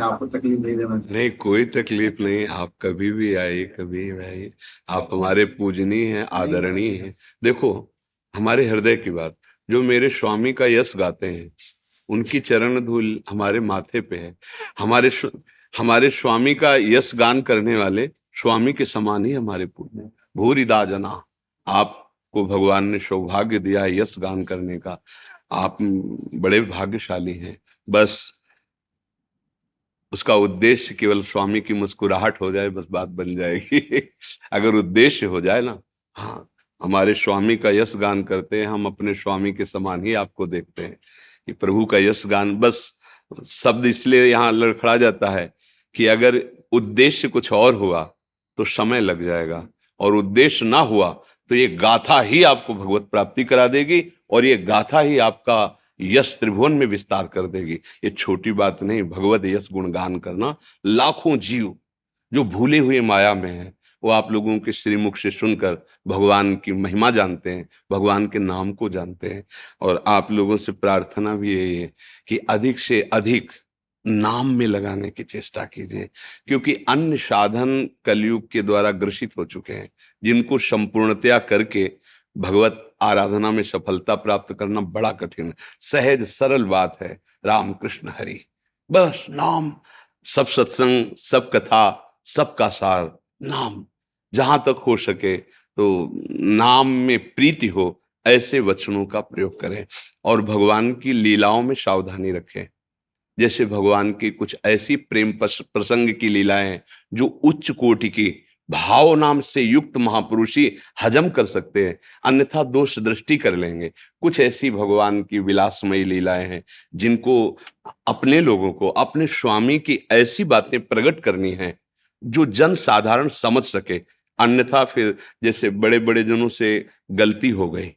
आपको तकलीफ नहीं देना चाहिए। नहीं, कोई तकलीफ नहीं। आप कभी भी आइए, कभी भी आइए। आप हमारे पूजनीय हैं, आदरणीय हैं। देखो हमारे हृदय की बात, जो मेरे स्वामी का यश गाते हैं, उनकी चरण धूल हमारे माथे पे है। हमारे स्वामी का यश गान करने वाले स्वामी के समान ही हमारे पूज्य। भूरिदा जना, आपको भगवान ने सौभाग्य दिया है यश गान करने का। आप बड़े भाग्यशाली हैं। बस उसका उद्देश्य केवल स्वामी की मुस्कुराहट हो जाए, बस बात बन जाएगी। अगर उद्देश्य हो जाए ना, हाँ, हमारे स्वामी का यश गान करते हैं, हम अपने स्वामी के समान ही आपको देखते हैं कि प्रभु का यश गान। बस शब्द इसलिए यहाँ लड़खड़ा जाता है कि अगर उद्देश्य कुछ और हुआ तो समय लग जाएगा, और उद्देश्य ना हुआ तो ये गाथा ही आपको भगवत प्राप्ति करा देगी, और ये गाथा ही आपका यश त्रिभुवन में विस्तार कर देगी। ये छोटी बात नहीं, भगवत यश गुणगान करना। लाखों जीव जो भूले हुए माया में है, वो आप लोगों के श्रीमुख से सुनकर भगवान की महिमा जानते हैं, भगवान के नाम को जानते हैं। और आप लोगों से प्रार्थना भी यही है कि अधिक से अधिक नाम में लगाने की चेष्टा कीजिए, क्योंकि अन्य साधन कलयुग के द्वारा ग्रसित हो चुके हैं, जिनको संपूर्णतया करके भगवत आराधना में सफलता प्राप्त करना बड़ा कठिन है। सहज सरल बात है, राम कृष्ण हरि, बस नाम। सब सत्संग, सब कथा, सबका सार नाम। जहां तक हो सके तो नाम में प्रीति हो, ऐसे वचनों का प्रयोग करें, और भगवान की लीलाओं में सावधानी रखें। जैसे भगवान की कुछ ऐसी प्रेम प्रसंग की लीलाएं हैं जो उच्च कोटि की भाव नाम से युक्त महापुरुष ही हजम कर सकते हैं, अन्यथा दोष दृष्टि कर लेंगे। कुछ ऐसी भगवान की विलासमयी लीलाएं हैं जिनको अपने लोगों को अपने स्वामी की ऐसी बातें प्रकट करनी है जो जन साधारण समझ सके, अन्यथा फिर जैसे बड़े बड़े जनों से गलती हो गई,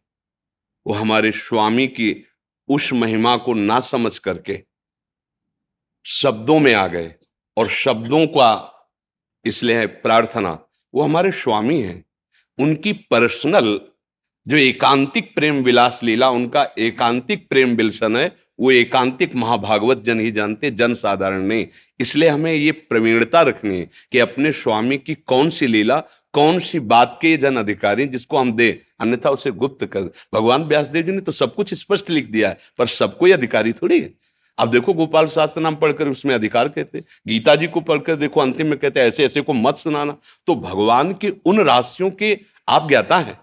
वो हमारे स्वामी की उस महिमा को ना समझ करके शब्दों में आ गए, और शब्दों का इसलिए है प्रार्थना, वो हमारे स्वामी हैं। उनकी पर्सनल जो एकांतिक प्रेम विलास लीला, उनका एकांतिक प्रेम विलसन है, वो एकांतिक महाभागवत जन ही जानते, जन साधारण नहीं। इसलिए हमें ये प्रवीणता रखनी है कि अपने स्वामी की कौन सी लीला, कौन सी बात के जन अधिकारी जिसको हम दे, अन्यथा उसे गुप्त कर। भगवान व्यासदेव जी ने तो सब कुछ स्पष्ट लिख दिया है, पर सबको ही अधिकारी थोड़ी है। अब देखो गोपाल शास्त्र नाम पढ़कर उसमें अधिकार कहते, गीता जी को पढ़कर देखो अंतिम में कहते ऐसे ऐसे को मत सुनाना। तो भगवान के उन राशियों के आप ज्ञाता हैं,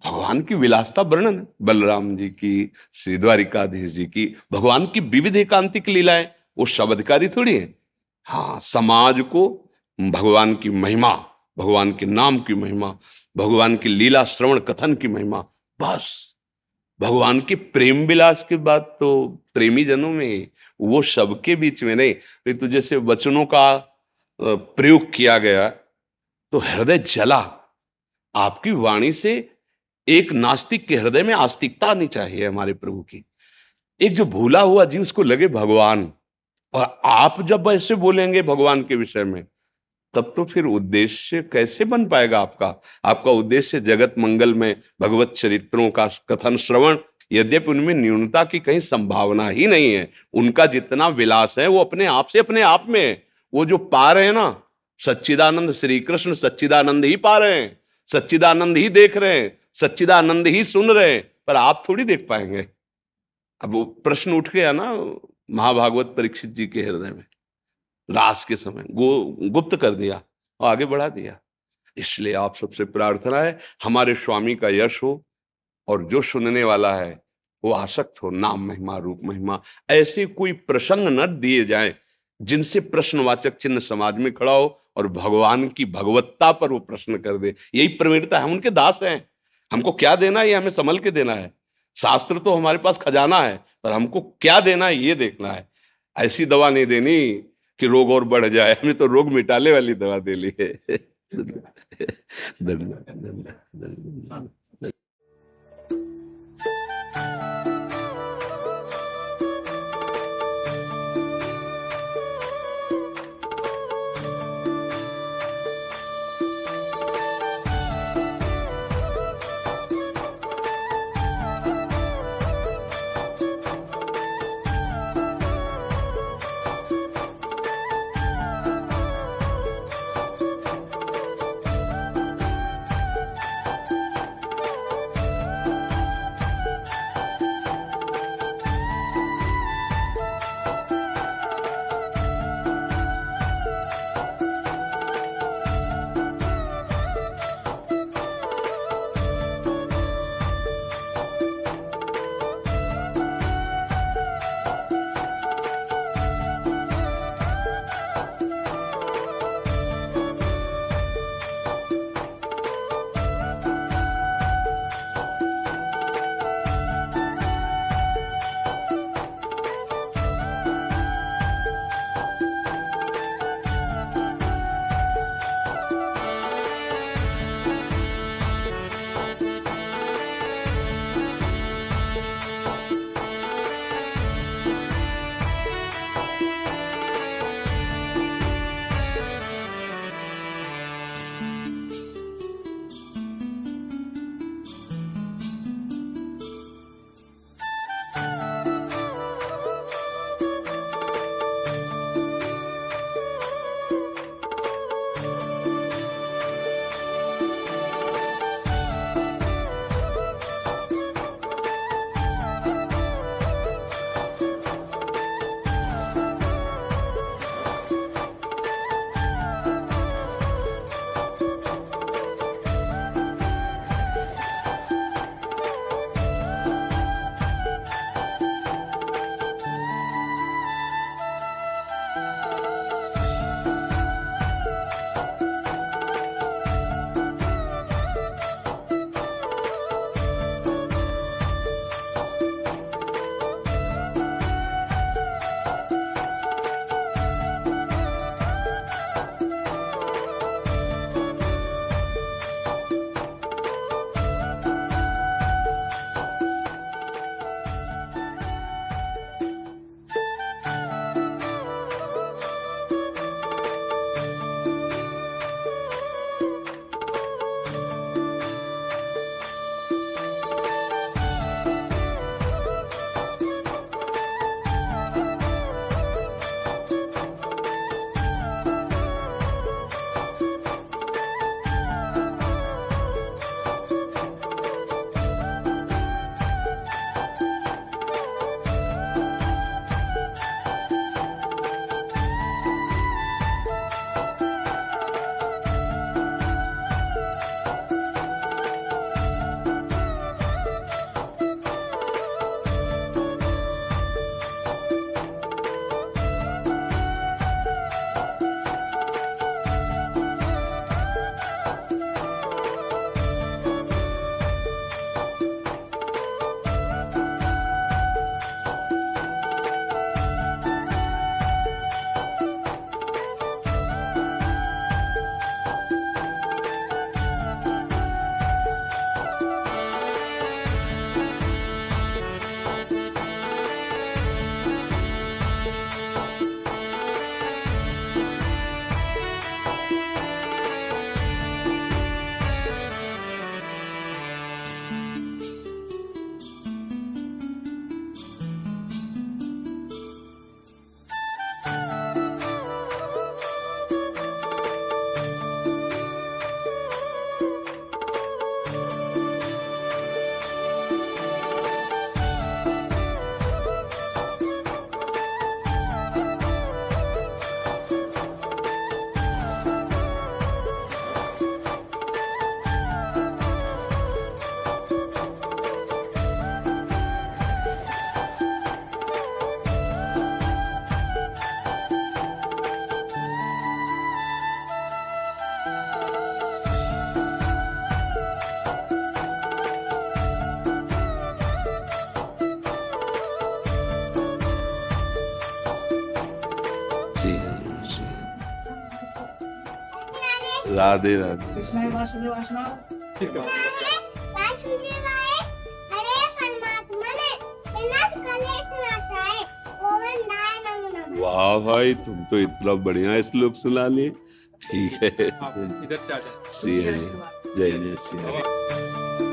भगवान की विलासता वर्णन है, बलराम जी की, श्री द्वारिकाधीश जी की, भगवान की विविध एकांतिक लीलाएं, वो सब अधिकारी थोड़ी है। हाँ, समाज को भगवान की महिमा, भगवान के नाम की महिमा, भगवान की लीला श्रवण कथन की महिमा, बस। भगवान के प्रेम विलास के बाद तो प्रेमी जनों में ही, वो सबके बीच में नहीं। फिर तो जैसे वचनों का प्रयोग किया गया तो हृदय जला। आपकी वाणी से एक नास्तिक के हृदय में आस्तिकता आनी चाहिए हमारे प्रभु की। एक जो भूला हुआ जीव उसको लगे भगवान, और आप जब ऐसे बोलेंगे भगवान के विषय में, तब तो फिर उद्देश्य कैसे बन पाएगा आपका? आपका उद्देश्य जगत मंगल में भगवत चरित्रों का कथन श्रवण, यद्यपि उनमें न्यूनता की कहीं संभावना ही नहीं है। उनका जितना विलास है वो अपने आप से अपने आप में है। वो जो पा रहे हैं ना, सच्चिदानंद श्री कृष्ण सच्चिदानंद ही पा रहे हैं, सच्चिदानंद ही देख रहे हैं, सच्चिदानंद ही सुन रहे हैं, पर आप थोड़ी देख पाएंगे। अब वो प्रश्न उठ गया ना महाभागवत परीक्षित जी के हृदय में, रास के समय गुप्त कर दिया और आगे बढ़ा दिया। इसलिए आप सबसे प्रार्थना है हमारे स्वामी का यश हो, और जो सुनने वाला है वो आसक्त हो नाम महिमा रूप महिमा। ऐसे कोई प्रसंग न दिए जाएं जिनसे प्रश्नवाचक चिन्ह समाज में खड़ा हो और भगवान की भगवत्ता पर वो प्रश्न कर दे। यही प्रवीणता है, हम उनके दास हैं। हमको क्या देना है ये हमें संभल के देना है। शास्त्र तो हमारे पास खजाना है, पर हमको क्या देना है ये देखना है। ऐसी दवा नहीं देनी कि रोग और बढ़ जाए, हमें तो रोग मिटाने वाली दवा दे ली है। धन्यवाद, धन्यवाद। जी हाँ, जी। राधे राधे। वाह भाई, तुम तो इतना बढ़िया श्लोक सुना लिए। ठीक है, आप इधर से आ जाए सी है, जय जय श्री राम।